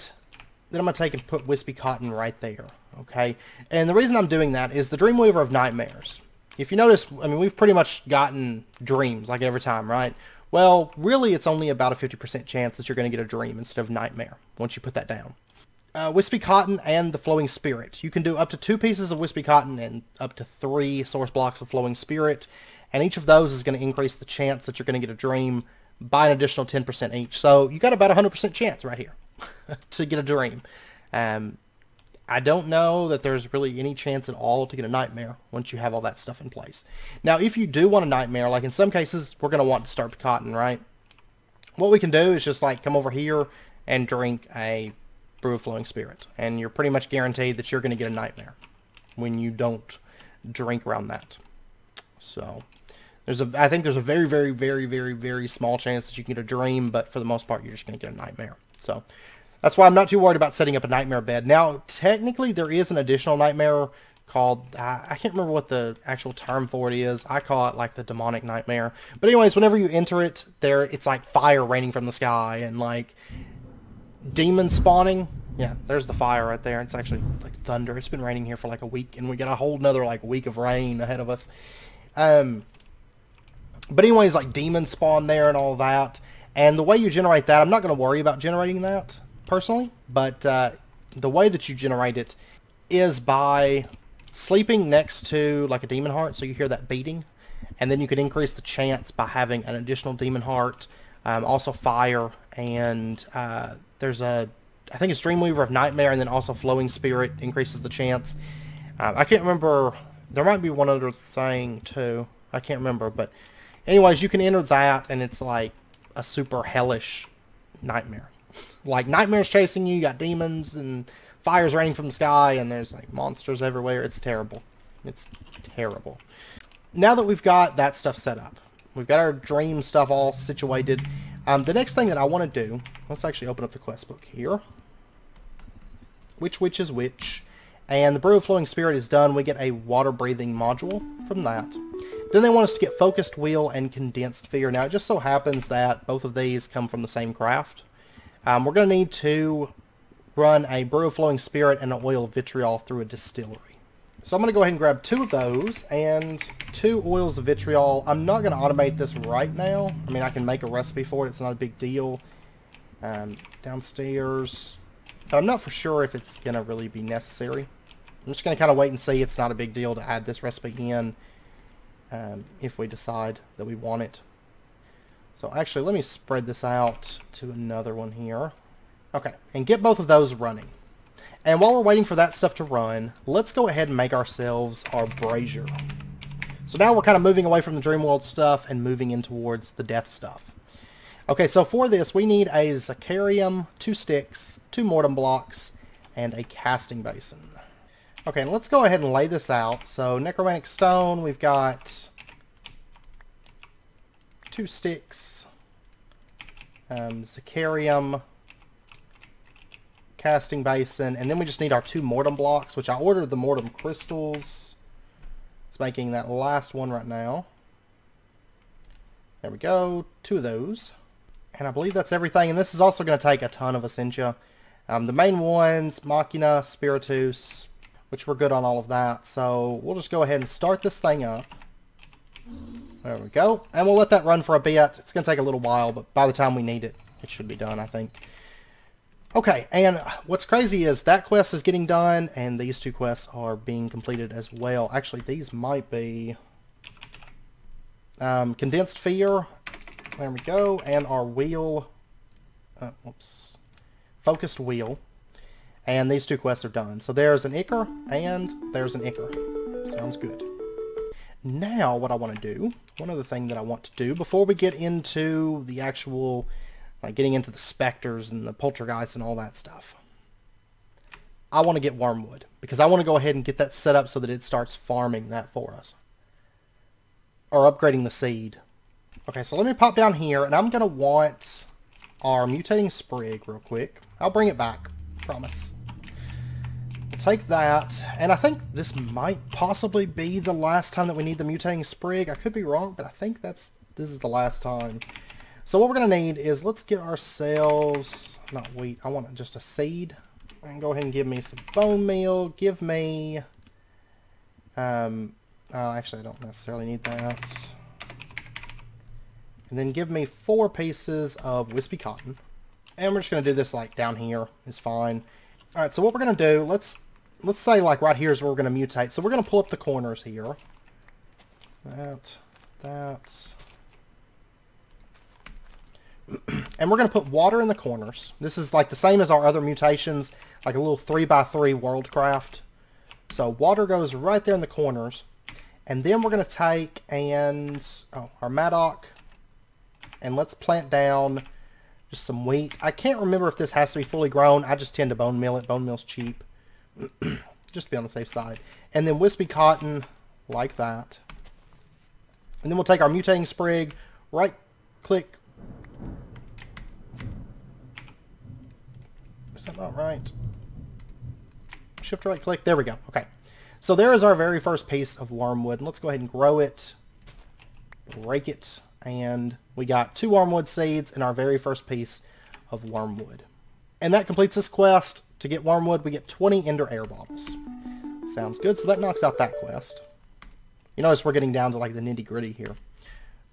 then I'm going to take and put wispy cotton right there, okay? And the reason I'm doing that is the Dreamweaver of Nightmares. If you notice, I mean, we've pretty much gotten dreams, like every time, right? Well, really, it's only about a 50% chance that you're going to get a dream instead of nightmare once you put that down. Wispy cotton and the flowing spirit. You can do up to 2 pieces of wispy cotton and up to 3 source blocks of flowing spirit, and each of those is going to increase the chance that you're going to get a dream by an additional 10% each. So you got about a 100% chance right here to get a dream. I don't know that there's really any chance at all to get a nightmare once you have all that stuff in place. Now, if you do want a nightmare, like in some cases, we're going to want to start with cotton, right? What we can do is just like come over here and drink a brew of flowing spirit, and you're pretty much guaranteed that you're going to get a nightmare when you don't drink around that. So I think there's a very, very, very, very, very small chance that you can get a dream, but for the most part, you're just going to get a nightmare. So That's why I'm not too worried about setting up a nightmare bed. Now, technically, there is an additional nightmare called, I can't remember what the actual term for it is. I call it like the demonic nightmare. But anyways, whenever you enter it, it's like fire raining from the sky and like demons spawning. Yeah, there's the fire right there. It's actually like thunder. It's been raining here for like a week, and we got a whole nother like week of rain ahead of us. But anyways, like demons spawn there and all that. And the way you generate that, I'm not going to worry about generating that personally, but the way that you generate it is by sleeping next to like a demon heart, so you hear that beating, and then you can increase the chance by having an additional demon heart, also fire, and there's a, I think it's Dreamweaver of Nightmare, and then also Flowing Spirit increases the chance. I can't remember, there might be one other thing too, I can't remember, but anyways, you can enter that, and it's like a super hellish nightmare. Like nightmares chasing you, you got demons and fire's raining from the sky, and there's like monsters everywhere. It's terrible. It's terrible. Now that we've got that stuff set up, we've got our dream stuff all situated, the next thing that I want to do, let's actually open up the quest book here. Which witch is which? And the Brew of Flowing Spirit is done. We get a water breathing module from that. Then they want us to get Focused Wheel and Condensed Fear. Now it just so happens that both of these come from the same craft. We're going to need to run a Brew of Flowing Spirit and an Oil of Vitriol through a distillery. So I'm going to go ahead and grab 2 of those and 2 oils of vitriol. I'm not going to automate this right now. I mean, I can make a recipe for it. It's not a big deal. Downstairs. But I'm not for sure if it's going to really be necessary. I'm just going to kind of wait and see. It's not a big deal to add this recipe in if we decide that we want it. So actually, let me spread this out to another one here. Okay, and get both of those running. And while we're waiting for that stuff to run, let's go ahead and make ourselves our brazier. So now we're kind of moving away from the Dream World stuff and moving in towards the death stuff. Okay, so for this, we need a Zacharium, 2 sticks, 2 mortem blocks, and a casting basin. Okay, and let's go ahead and lay this out. So necromantic stone, we've got 2 sticks, Zacharium, casting basin, and then we just need our 2 mortem blocks, which I ordered the mortem crystals. It's making that last one right now. There we go, 2 of those. And I believe that's everything, and this is also going to take a ton of Essentia. The main ones, Machina, Spiritus, which we're good on all of that, so we'll just go ahead and start this thing up. There we go. And we'll let that run for a bit. It's going to take a little while, but by the time we need it, it should be done, I think. Okay, and what's crazy is that quest is getting done, and these 2 quests are being completed as well. Actually, these might be Condensed Fear. There we go. And our wheel. Focused Wheel. And these 2 quests are done. So there's an Ichor, and there's an Ichor. Sounds good. Now, what I want to do, one other thing that I want to do, before we get into the actual, like getting into the specters and the poltergeists and all that stuff, I want to get wormwood, because I want to go ahead and get that set up so that it starts farming that for us. Or upgrading the seed. Okay, so let me pop down here, and I'm going to want our mutating sprig real quick. I'll bring it back, promise. Take that, and I think this might possibly be the last time that we need the mutating sprig. I could be wrong, but I think this is the last time. So what we're going to need is, let's get ourselves, not wheat, I want just a seed. And go ahead and give me some bone meal. Give me, actually I don't necessarily need that. And then give me 4 pieces of wispy cotton. And we're just going to do this like down here is fine. Alright, so what we're going to do, let's say like right here is where we're going to mutate. So we're going to pull up the corners here. That. And we're going to put water in the corners. This is like the same as our other mutations, like a little 3x3 worldcraft. So water goes right there in the corners. And then we're going to take and, our Madoc, and let's plant down just some wheat. I can't remember if this has to be fully grown. I just tend to bone meal it. Bone meal's cheap. Just to be on the safe side. And then wispy cotton, like that. And then we'll take our mutating sprig, right click. Alright. Shift right click. There we go. Okay. So there is our very first piece of wormwood. Let's go ahead and grow it. Break it. And we got 2 wormwood seeds and our very first piece of wormwood. And that completes this quest. To get wormwood, we get 20 ender air bottles. Sounds good. So that knocks out that quest. You notice we're getting down to like the nitty gritty here,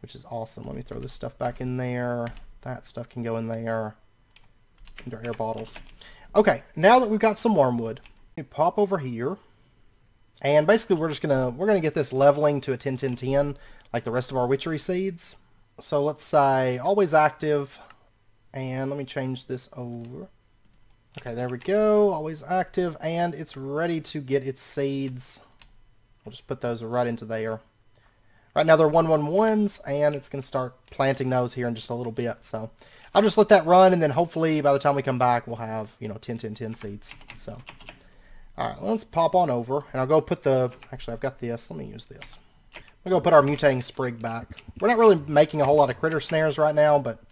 which is awesome. Let me throw this stuff back in there. That stuff can go in there. Ender air bottles. Okay, now that we've got some wormwood, we pop over here. And basically we're gonna get this leveling to a 10-10-10 like the rest of our witchery seeds. So let's say always active, and let me change this over. Okay, there we go, always active, and it's ready to get its seeds. We'll just put those right into there. Right now they're 1-1-1s, and it's going to start planting those here in just a little bit. So I'll just let that run, and then hopefully by the time we come back, we'll have, 10-10-10 seeds. So, all right, let's pop on over, and I'll go put the, actually I've got this, let me use this. We'll go put our mutating sprig back. We're not really making a whole lot of critter snares right now, but,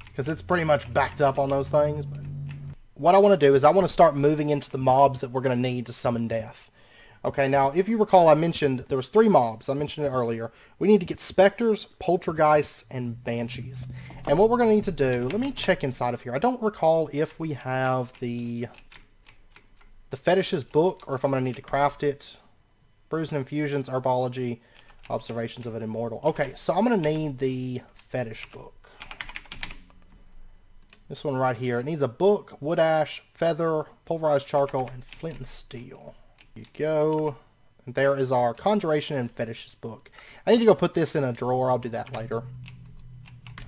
because it's pretty much backed up on those things. But what I want to do is I want to start moving into the mobs that we're going to need to summon death. Okay, now, if you recall, I mentioned there was 3 mobs. I mentioned it earlier. We need to get specters, poltergeists, and banshees. And what we're going to need to do, let me check inside of here. I don't recall if we have the fetishes book, or if I'm going to need to craft it. Brews and infusions, herbology, observations of an immortal. Okay, so I'm going to need the fetish book. This one right here. It needs a book, wood ash, feather, pulverized charcoal, and flint and steel. There you go. And there is our conjuration and fetishes book. I need to go put this in a drawer. I'll do that later.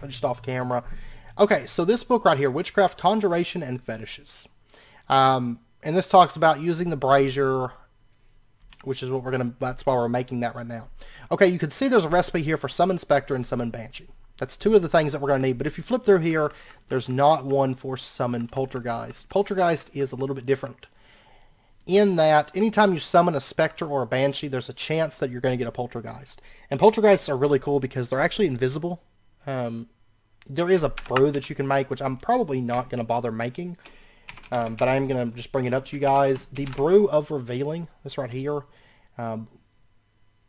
Just off camera. Okay, so this book right here, Witchcraft, Conjuration, and Fetishes. And this talks about using the brazier, which is what that's why we're making that right now. Okay, you can see there's a recipe here for Summon Spectre and Summon Banshee. That's 2 of the things that we're going to need. But if you flip through here, there's not one for Summon Poltergeist. Poltergeist is a little bit different in that anytime you summon a Spectre or a Banshee, there's a chance that you're going to get a Poltergeist. And Poltergeists are really cool because they're actually invisible. There is a brew that you can make, which I'm probably not going to bother making. But I'm going to just bring it up to you guys. The Brew of Revealing, this right here.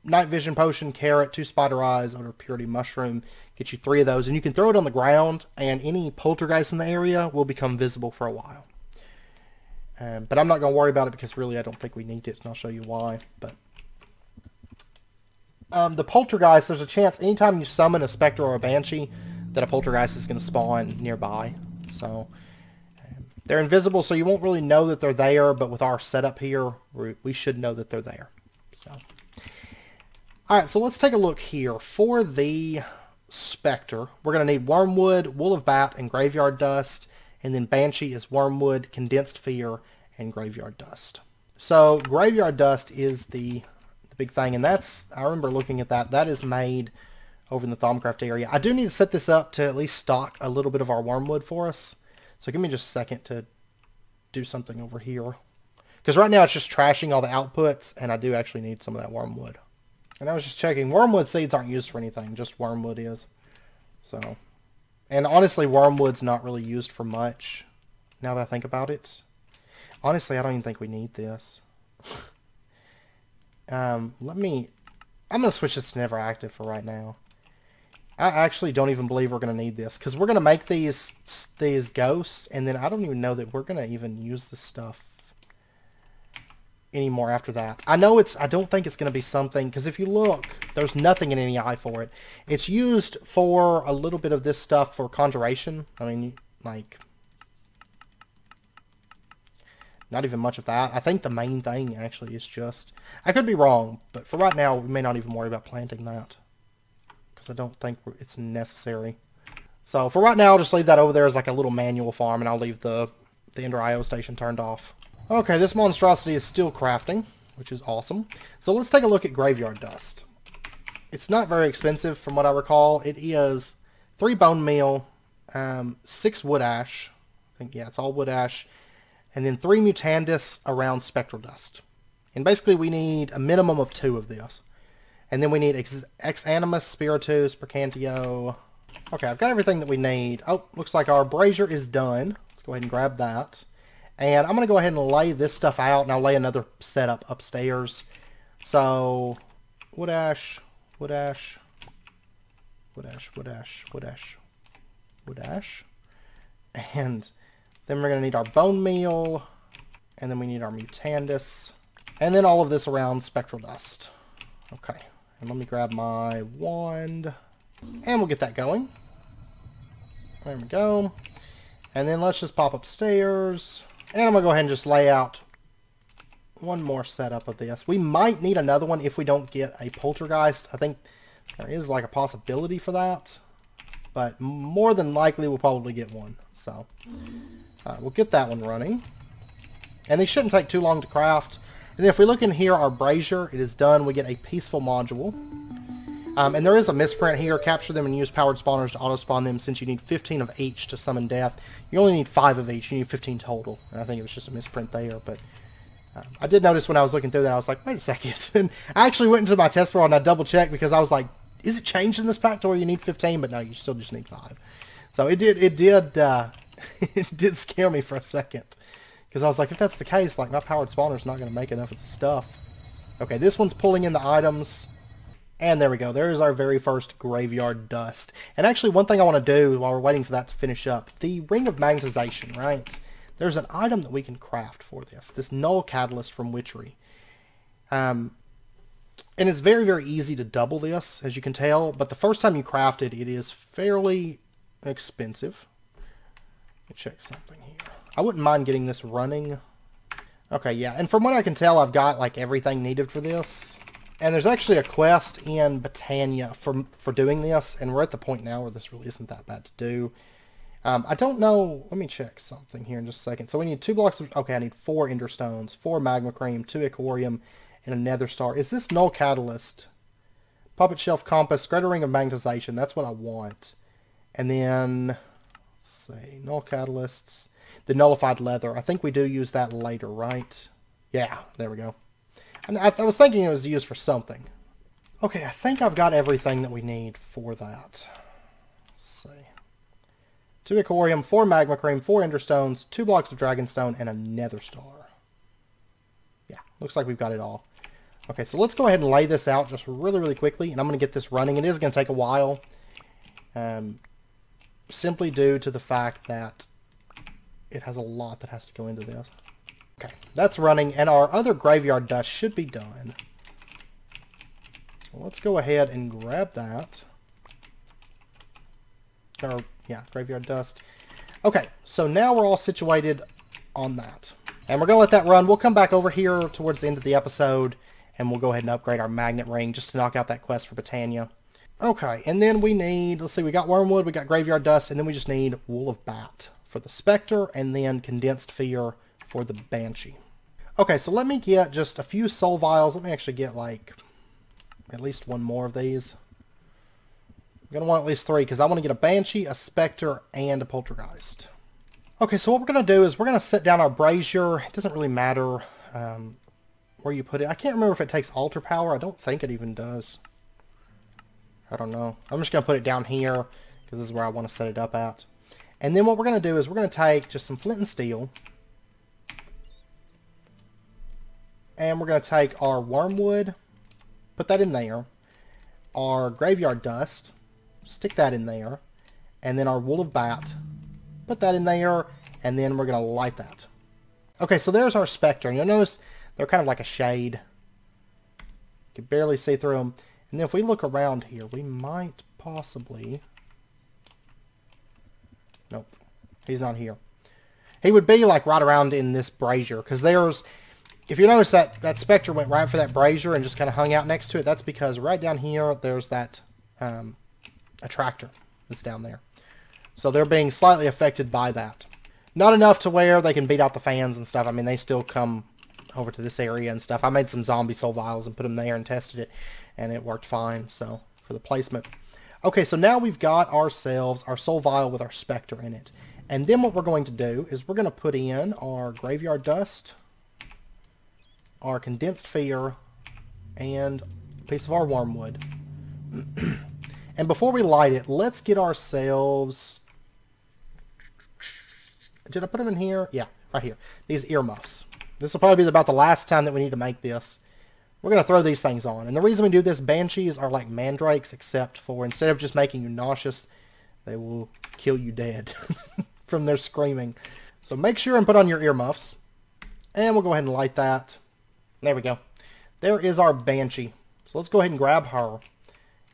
Night Vision Potion, Carrot, 2 Spider Eyes, Odor Purity Mushroom. Get you 3 of those. And you can throw it on the ground, and any poltergeist in the area will become visible for a while. But I'm not going to worry about it because really I don't think we need it, and I'll show you why. But the poltergeist, there's a chance anytime you summon a specter or a banshee that a poltergeist is going to spawn nearby. So they're invisible, so you won't really know that they're there, but with our setup here, we should know that they're there. So, alright, so let's take a look here. For the specter, we're going to need wormwood, wool of bat, and graveyard dust. And then banshee is wormwood, condensed fear, and graveyard dust. So graveyard dust is the big thing, and that's, I remember looking at that. That is made over in the Thaumcraft area. I do need to set this up to at least stock a little bit of our wormwood for us. So give me just a second to do something over here. Because right now it's just trashing all the outputs, and I do actually need some of that wormwood. And I was just checking. Wormwood seeds aren't used for anything. Just wormwood is. So, and honestly, wormwood's not really used for much, now that I think about it. Honestly, I don't even think we need this. I'm going to switch this to never active for right now. I actually don't even believe we're going to need this, because we're going to make these ghosts, and then I don't even know that we're going to even use this stuff anymore after that. I don't think it's going to be something, because if you look, there's nothing in any eye for it. It's used for a little bit of this stuff for conjuration. I mean, like, not even much of that. I think the main thing actually is just, I could be wrong, but for right now, we may not even worry about planting that, because I don't think it's necessary. So for right now, I'll just leave that over there as like a little manual farm, and I'll leave the Ender IO station turned off. Okay, this monstrosity is still crafting, which is awesome. So let's take a look at graveyard dust. It's not very expensive from what I recall. It is 3 bone meal, 6 wood ash. I think, yeah, it's all wood ash. And then 3 mutandis around spectral dust. And basically we need a minimum of 2 of this. And then we need Ex Animus, Spiritus, Percantio. Okay, I've got everything that we need. Oh, looks like our brazier is done. Let's go go ahead and grab that. And I'm going to go ahead and lay this stuff out, and I'll lay another setup upstairs. So, wood ash, wood ash, wood ash, wood ash, wood ash, wood ash. And then we're going to need our bone meal, and then we need our mutandis, and then all of this around spectral dust. Okay, and let me grab my wand, and we'll get that going. There we go. And then let's just pop upstairs. And I'm going to go ahead and just lay out one more setup of this. We might need another one if we don't get a poltergeist. I think there is like a possibility for that. But more than likely we'll probably get one. So we'll get that one running. And they shouldn't take too long to craft. And then if we look in here, our brazier, it is done. We get a peaceful module. And there is a misprint here. Capture them and use powered spawners to auto-spawn them since you need 15 of each to summon death. You only need 5 of each. You need 15 total. And I think it was just a misprint there. But I did notice when I was looking through that, I was like, wait a second. And I actually went into my test world and I double-checked because I was like, is it changed in this pack to where you need 15? But no, you still just need 5. So it did it did scare me for a second. Because I was like, if that's the case, like my powered spawner's not going to make enough of the stuff. Okay, this one's pulling in the items. And there we go. There is our very first graveyard dust. And actually, one thing I want to do while we're waiting for that to finish up, the ring of magnetization, right? There's an item that we can craft for this null catalyst from witchery. And it's very, very easy to double this, as you can tell. But the first time you craft it, it is fairly expensive. Let me check something here. I wouldn't mind getting this running. Okay, yeah. And from what I can tell, I've got like everything needed for this. And there's actually a quest in Britannia for doing this, and we're at the point now where this really isn't that bad to do. I don't know. Let me check something here in just a second. So we need 2 blocks of... Okay, I need 4 ender stones, 4 magma cream, 2 icorium, and a nether star. Is this null catalyst? Puppet shelf compass, greater ring of magnetization. That's what I want. And then, let's see, null catalysts. The nullified leather. I think we do use that later, right? Yeah, there we go. And I was thinking it was used for something. Okay, I think I've got everything that we need for that. Let's see. 2 icorium, 4 magma cream, 4 ender stones, 2 blocks of dragonstone, and a nether star. Yeah, looks like we've got it all. Okay, so let's go ahead and lay this out just really, really quickly, and I'm going to get this running. It is going to take a while, simply due to the fact that it has a lot that has to go into this. Okay, that's running, and our other graveyard dust should be done. So let's go ahead and grab that. Or, yeah, graveyard dust. Okay, so now we're all situated on that. And we're going to let that run. We'll come back over here towards the end of the episode, and we'll go ahead and upgrade our magnet ring just to knock out that quest for Britannia. Okay, and then we need, let's see, we got wormwood, we got graveyard dust, and then we just need wool of bat for the specter, and then condensed fear for the banshee. Okay, so let me get just a few soul vials. Let me actually get like at least one more of these. I'm going to want at least 3 because I want to get a banshee, a specter, and a poltergeist. Okay, so what we're going to do is we're going to set down our brazier. It doesn't really matter where you put it. I can't remember if it takes altar power. I don't think it even does. I don't know. I'm just going to put it down here because this is where I want to set it up at. And then what we're going to do is we're going to take just some flint and steel. And we're going to take our wormwood, put that in there, our graveyard dust, stick that in there, and then our wool of bat, put that in there, and then we're going to light that. Okay, so there's our specter. And you'll notice they're kind of like a shade. You can barely see through them. And then if we look around here, we might possibly... Nope, he's not here. He would be like right around in this brazier, because there's... If you notice that specter went right for that brazier and just kind of hung out next to it, that's because right down here, there's that attractor that's down there. So they're being slightly affected by that. Not enough to where they can beat out the fans and stuff. I mean, they still come over to this area and stuff. I made some zombie soul vials and put them there and tested it, and it worked fine, so, for the placement. Okay, so now we've got ourselves our soul vial with our specter in it. And then what we're going to do is we're going to put in our graveyard dust, our condensed fear, and a piece of our wormwood. And before we light it, let's get ourselves Did I put them in here? Yeah, right here. These earmuffs. This will probably be about the last time that we need to make this. We're going to throw these things on. And the reason we do this, banshees are like mandrakes, except for instead of just making you nauseous, they will kill you dead from their screaming. So make sure and put on your earmuffs. And we'll go ahead and light that. There we go. There is our banshee. So let's go ahead and grab her.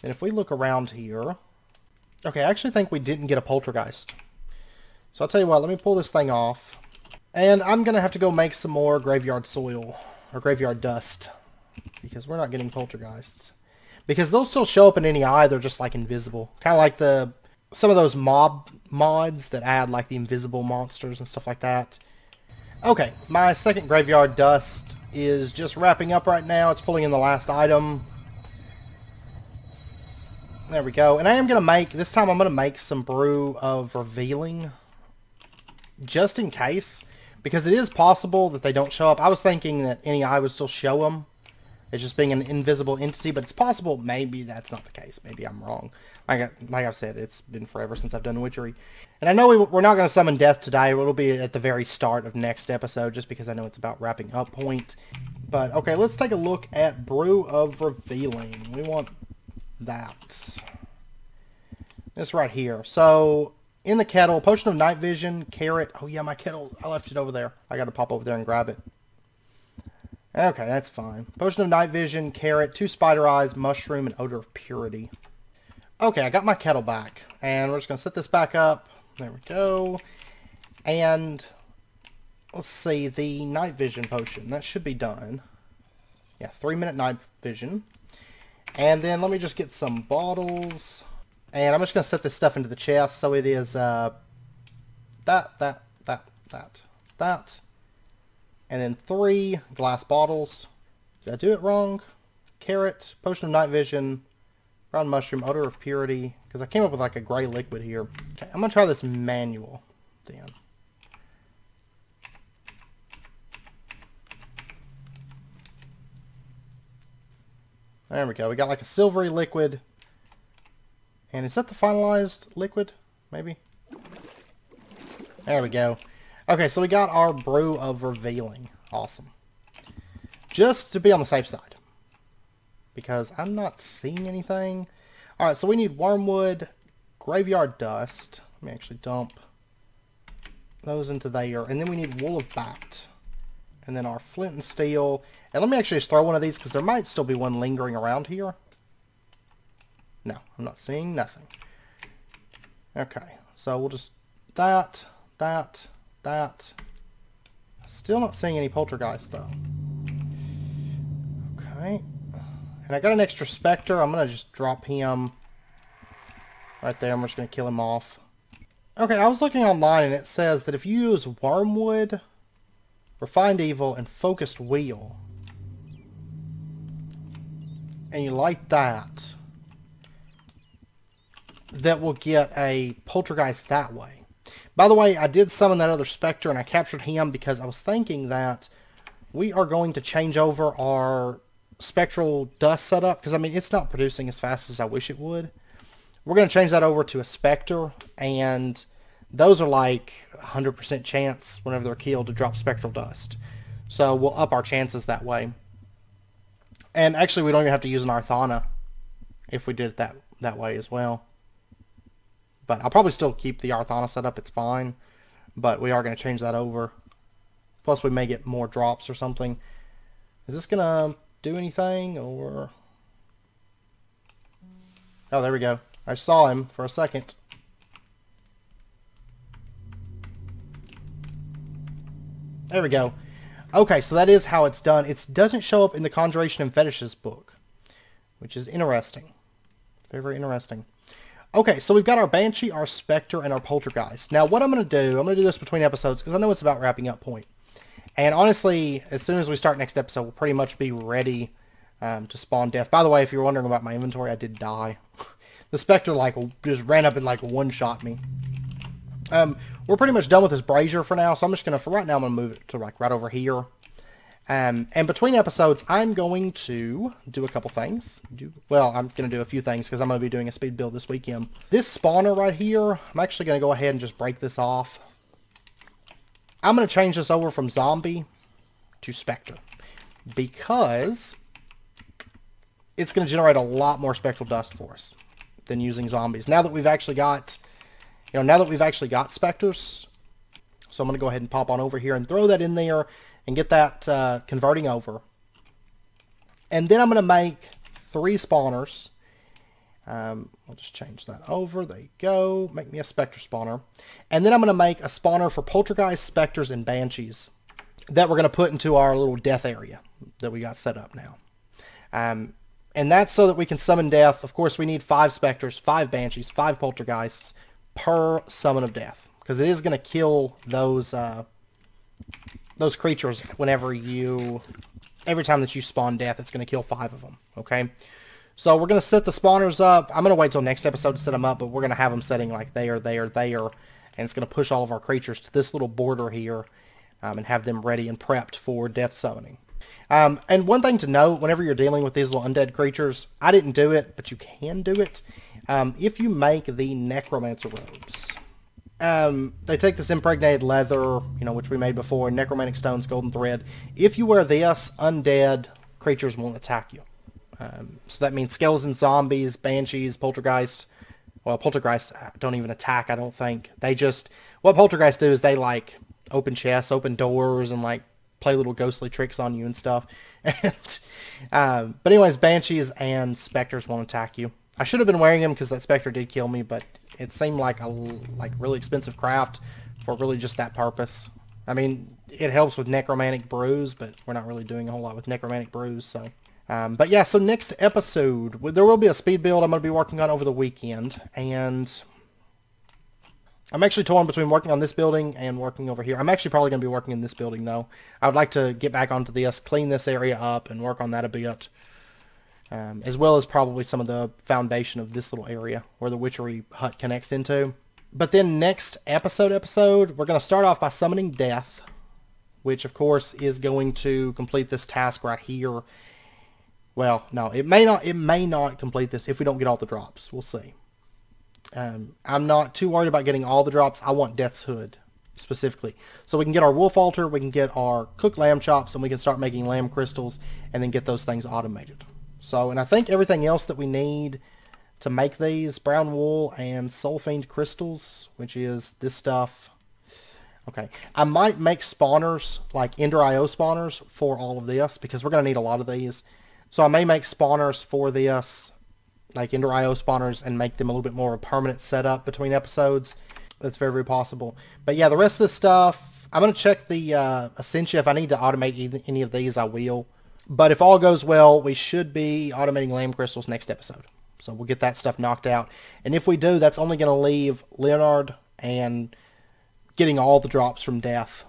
And if we look around here... Okay, I actually think we didn't get a poltergeist. So I'll tell you what, let me pull this thing off. And I'm going to have to go make some more graveyard soil. Or graveyard dust. Because we're not getting poltergeists. Because they'll still show up in any eye, they're just like invisible. Kind of like some of those mob mods that add like the invisible monsters and stuff like that. Okay, my second graveyard dust is just wrapping up right now. It's pulling in the last item. There we go. And I am going to make, this time I'm going to make some brew of revealing. Just in case. Because it is possible that they don't show up. I was thinking that any eye would still show them. It's just being an invisible entity. But it's possible maybe that's not the case. Maybe I'm wrong. Like I've said, it's been forever since I've done witchery. And I know we're not going to summon death today. It'll be at the very start of next episode. Just because I know it's about wrapping up point. But okay, let's take a look at brew of revealing. We want... that. This right here. So, in the kettle, potion of night vision, carrot. Oh yeah, my kettle. I left it over there. I got to pop over there and grab it. Okay, that's fine. Potion of night vision, carrot, 2 spider eyes, mushroom, and odor of purity. Okay, I got my kettle back. And we're just going to set this back up. There we go. And, let's see, the night vision potion. That should be done. Yeah, 3-minute night vision. And then let me just get some bottles. And I'm just going to set this stuff into the chest. So it is that. And then 3 glass bottles. Did I do it wrong? Carrot, potion of night vision, brown mushroom, odor of purity. Because I came up with like a gray liquid here. Okay, I'm going to try this manual then. There we go. We got like a silvery liquid. And is that the finalized liquid? Maybe? There we go. Okay, so we got our brew of revealing. Awesome. Just to be on the safe side. Because I'm not seeing anything. Alright, so we need wormwood, graveyard dust. Let me actually dump those into there. And then we need wool of bat. And then our flint and steel. And let me actually just throw one of these because there might still be one lingering around here. No, I'm not seeing nothing. Okay, so we'll just... that. Still not seeing any poltergeist though. Okay. And I got an extra specter. I'm going to just drop him right there. I'm just going to kill him off. Okay, I was looking online and it says that if you use wormwood... refined evil, and focused wheel, and you light that, that will get a poltergeist that way. By the way, I did summon that other specter, and I captured him because I was thinking that we are going to change over our spectral dust setup, because I mean, it's not producing as fast as I wish it would. We're going to change that over to a specter, and those are like 100% chance whenever they're killed to drop spectral dust. So we'll up our chances that way. And actually we don't even have to use an Arthana if we did it that way as well. But I'll probably still keep the Arthana set up, it's fine. But we are going to change that over. Plus we may get more drops or something. Is this going to do anything or... oh, there we go. I saw him for a second. There we go. Okay, so that is how it's done. It doesn't show up in the Conjuration and Fetishes book, which is interesting. Very, very interesting. Okay, so we've got our Banshee, our Spectre, and our Poltergeist. Now, what I'm going to do, I'm going to do this between episodes, because I know it's about wrapping up point. And honestly, as soon as we start next episode, we'll pretty much be ready to spawn death. By the way, if you're wondering about my inventory, I did die. The Spectre, like, just ran up and, like, one-shot me. We're pretty much done with this brazier for now, so I'm just going to, for right now, I'm going to move it to, like, right over here. And between episodes, I'm going to do a couple things. Well, I'm going to do a few things, because I'm going to be doing a speed build this weekend. This spawner right here, I'm actually going to go ahead and just break this off. I'm going to change this over from zombie to spectre, because it's going to generate a lot more spectral dust for us than using zombies. Now that we've actually got, specters. So I'm going to go ahead and pop on over here and throw that in there and get that converting over. And then I'm going to make 3 spawners. I'll just change that over. There you go. Make me a spectre spawner. And then I'm going to make a spawner for poltergeist, specters, and banshees that we're going to put into our little death area that we got set up now. And that's so that we can summon death. Of course, we need 5 specters, 5 banshees, 5 poltergeists per summon of death, because it is going to kill those creatures every time that you spawn death. It's going to kill 5 of them. Okay. So we're going to set the spawners up. I'm going to wait till next episode to set them up, but we're going to have them setting like there, there, there. And it's going to push all of our creatures to this little border here and have them ready and prepped for death summoning. And one thing to note, whenever you're dealing with these little undead creatures, I didn't do it, but you can do it. If you make the necromancer robes, they take this impregnated leather, which we made before, necromantic stones, golden thread. If you wear this, undead creatures won't attack you. So that means skeletons, zombies, banshees, poltergeists. Well, poltergeists don't even attack, I don't think. What poltergeists do is they like open chests, open doors, and like play little ghostly tricks on you and stuff. But anyways, banshees and specters won't attack you. I should have been wearing them because that spectre did kill me, but it seemed like a really expensive craft for really just that purpose. I mean, it helps with necromantic brews, but we're not really doing a whole lot with necromantic brews, so. But yeah, so next episode, there will be a speed build I'm going to be working on over the weekend, and I'm actually torn between working on this building and working over here. I'm actually probably going to be working in this building, though. I would like to get back onto this, clean this area up, and work on that a bit, as well as probably some of the foundation of this little area where the witchery hut connects into. But then next episode, we're going to start off by summoning death, which of course is going to complete this task right here. Well, no, it may not complete this if we don't get all the drops. We'll see. I'm not too worried about getting all the drops. I want Death's Hood, specifically. So we can get our wolf altar, we can get our cooked lamb chops, and we can start making lamb crystals, and then get those things automated. So, and I think everything else that we need to make these, brown wool and soul fiend crystals, which is this stuff. Okay, I might make spawners, like Ender IO spawners, for all of this, because we're going to need a lot of these. So I may make spawners for this, like Ender IO spawners, and make them a little bit more of a permanent setup between episodes. That's very, very possible. But yeah, the rest of this stuff, I'm going to check the Essentia. If I need to automate any of these, I will. But if all goes well, we should be automating lamb crystals next episode. So we'll get that stuff knocked out. And if we do, that's only going to leave Leonard and getting all the drops from death.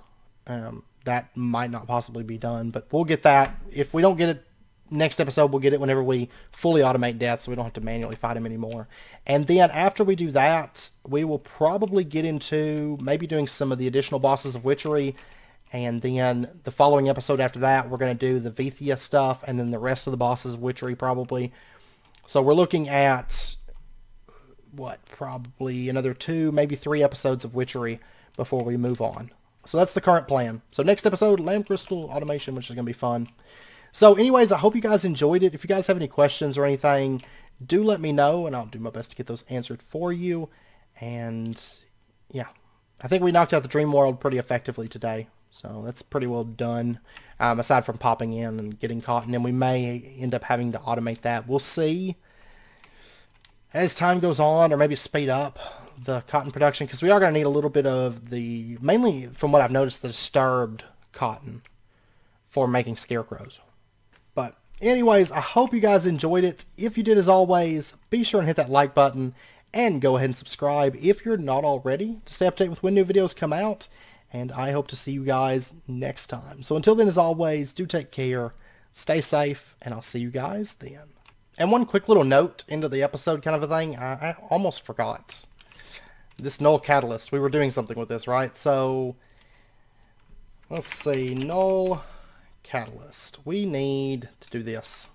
That might not possibly be done, but we'll get that. If we don't get it next episode, we'll get it whenever we fully automate death, so we don't have to manually fight him anymore. And then after we do that, we will probably get into maybe doing some of the additional bosses of witchery, and then the following episode after that, we're going to do the Vithia stuff, and then the rest of the bosses of witchery probably. So we're looking at, what, probably another 2, maybe 3 episodes of witchery before we move on. So that's the current plan. So next episode, lamb crystal automation, which is going to be fun. So anyways, I hope you guys enjoyed it. If you guys have any questions or anything, do let me know, and I'll do my best to get those answered for you. And yeah, I think we knocked out the dream world pretty effectively today. So that's pretty well done, aside from popping in and getting caught. And then we may end up having to automate that. We'll see as time goes on, or maybe speed up the cotton production, because we are going to need a little bit of the, mainly from what I've noticed, the disturbed cotton for making scarecrows. But anyways, I hope you guys enjoyed it. If you did, as always, be sure and hit that like button and go ahead and subscribe if you're not already to stay up to date with when new videos come out. And I hope to see you guys next time. So until then, as always, do take care, stay safe, and I'll see you guys then. And one quick little note into the episode kind of a thing. I almost forgot. This null catalyst. We were doing something with this, right? So let's see. Null catalyst. We need to do this.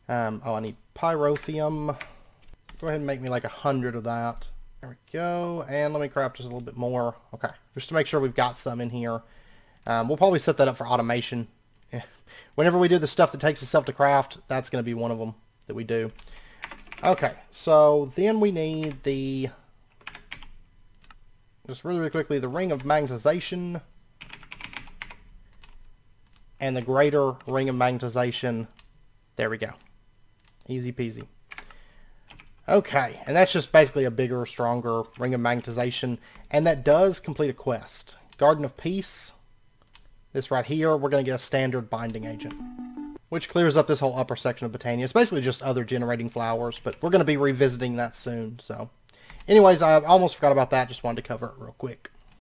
Oh, I need pyrotheum. Go ahead and make me like 100 of that. There we we go. And let me craft just a little bit more. Okay, just to make sure we've got some in here. We'll probably set that up for automation. Whenever we do the stuff that takes itself to craft, that's going to be one of them that we do. Okay, so then we need the... Just really, really quickly, the ring of magnetization. And the greater ring of magnetization. There we go. Easy peasy. Okay, and that's just basically a bigger, stronger ring of magnetization. And that does complete a quest. Garden of Peace. This right here, we're going to get a standard binding agent, which clears up this whole upper section of Botania. It's basically just other generating flowers, but we're going to be revisiting that soon. So, anyways, I almost forgot about that. Just wanted to cover it real quick.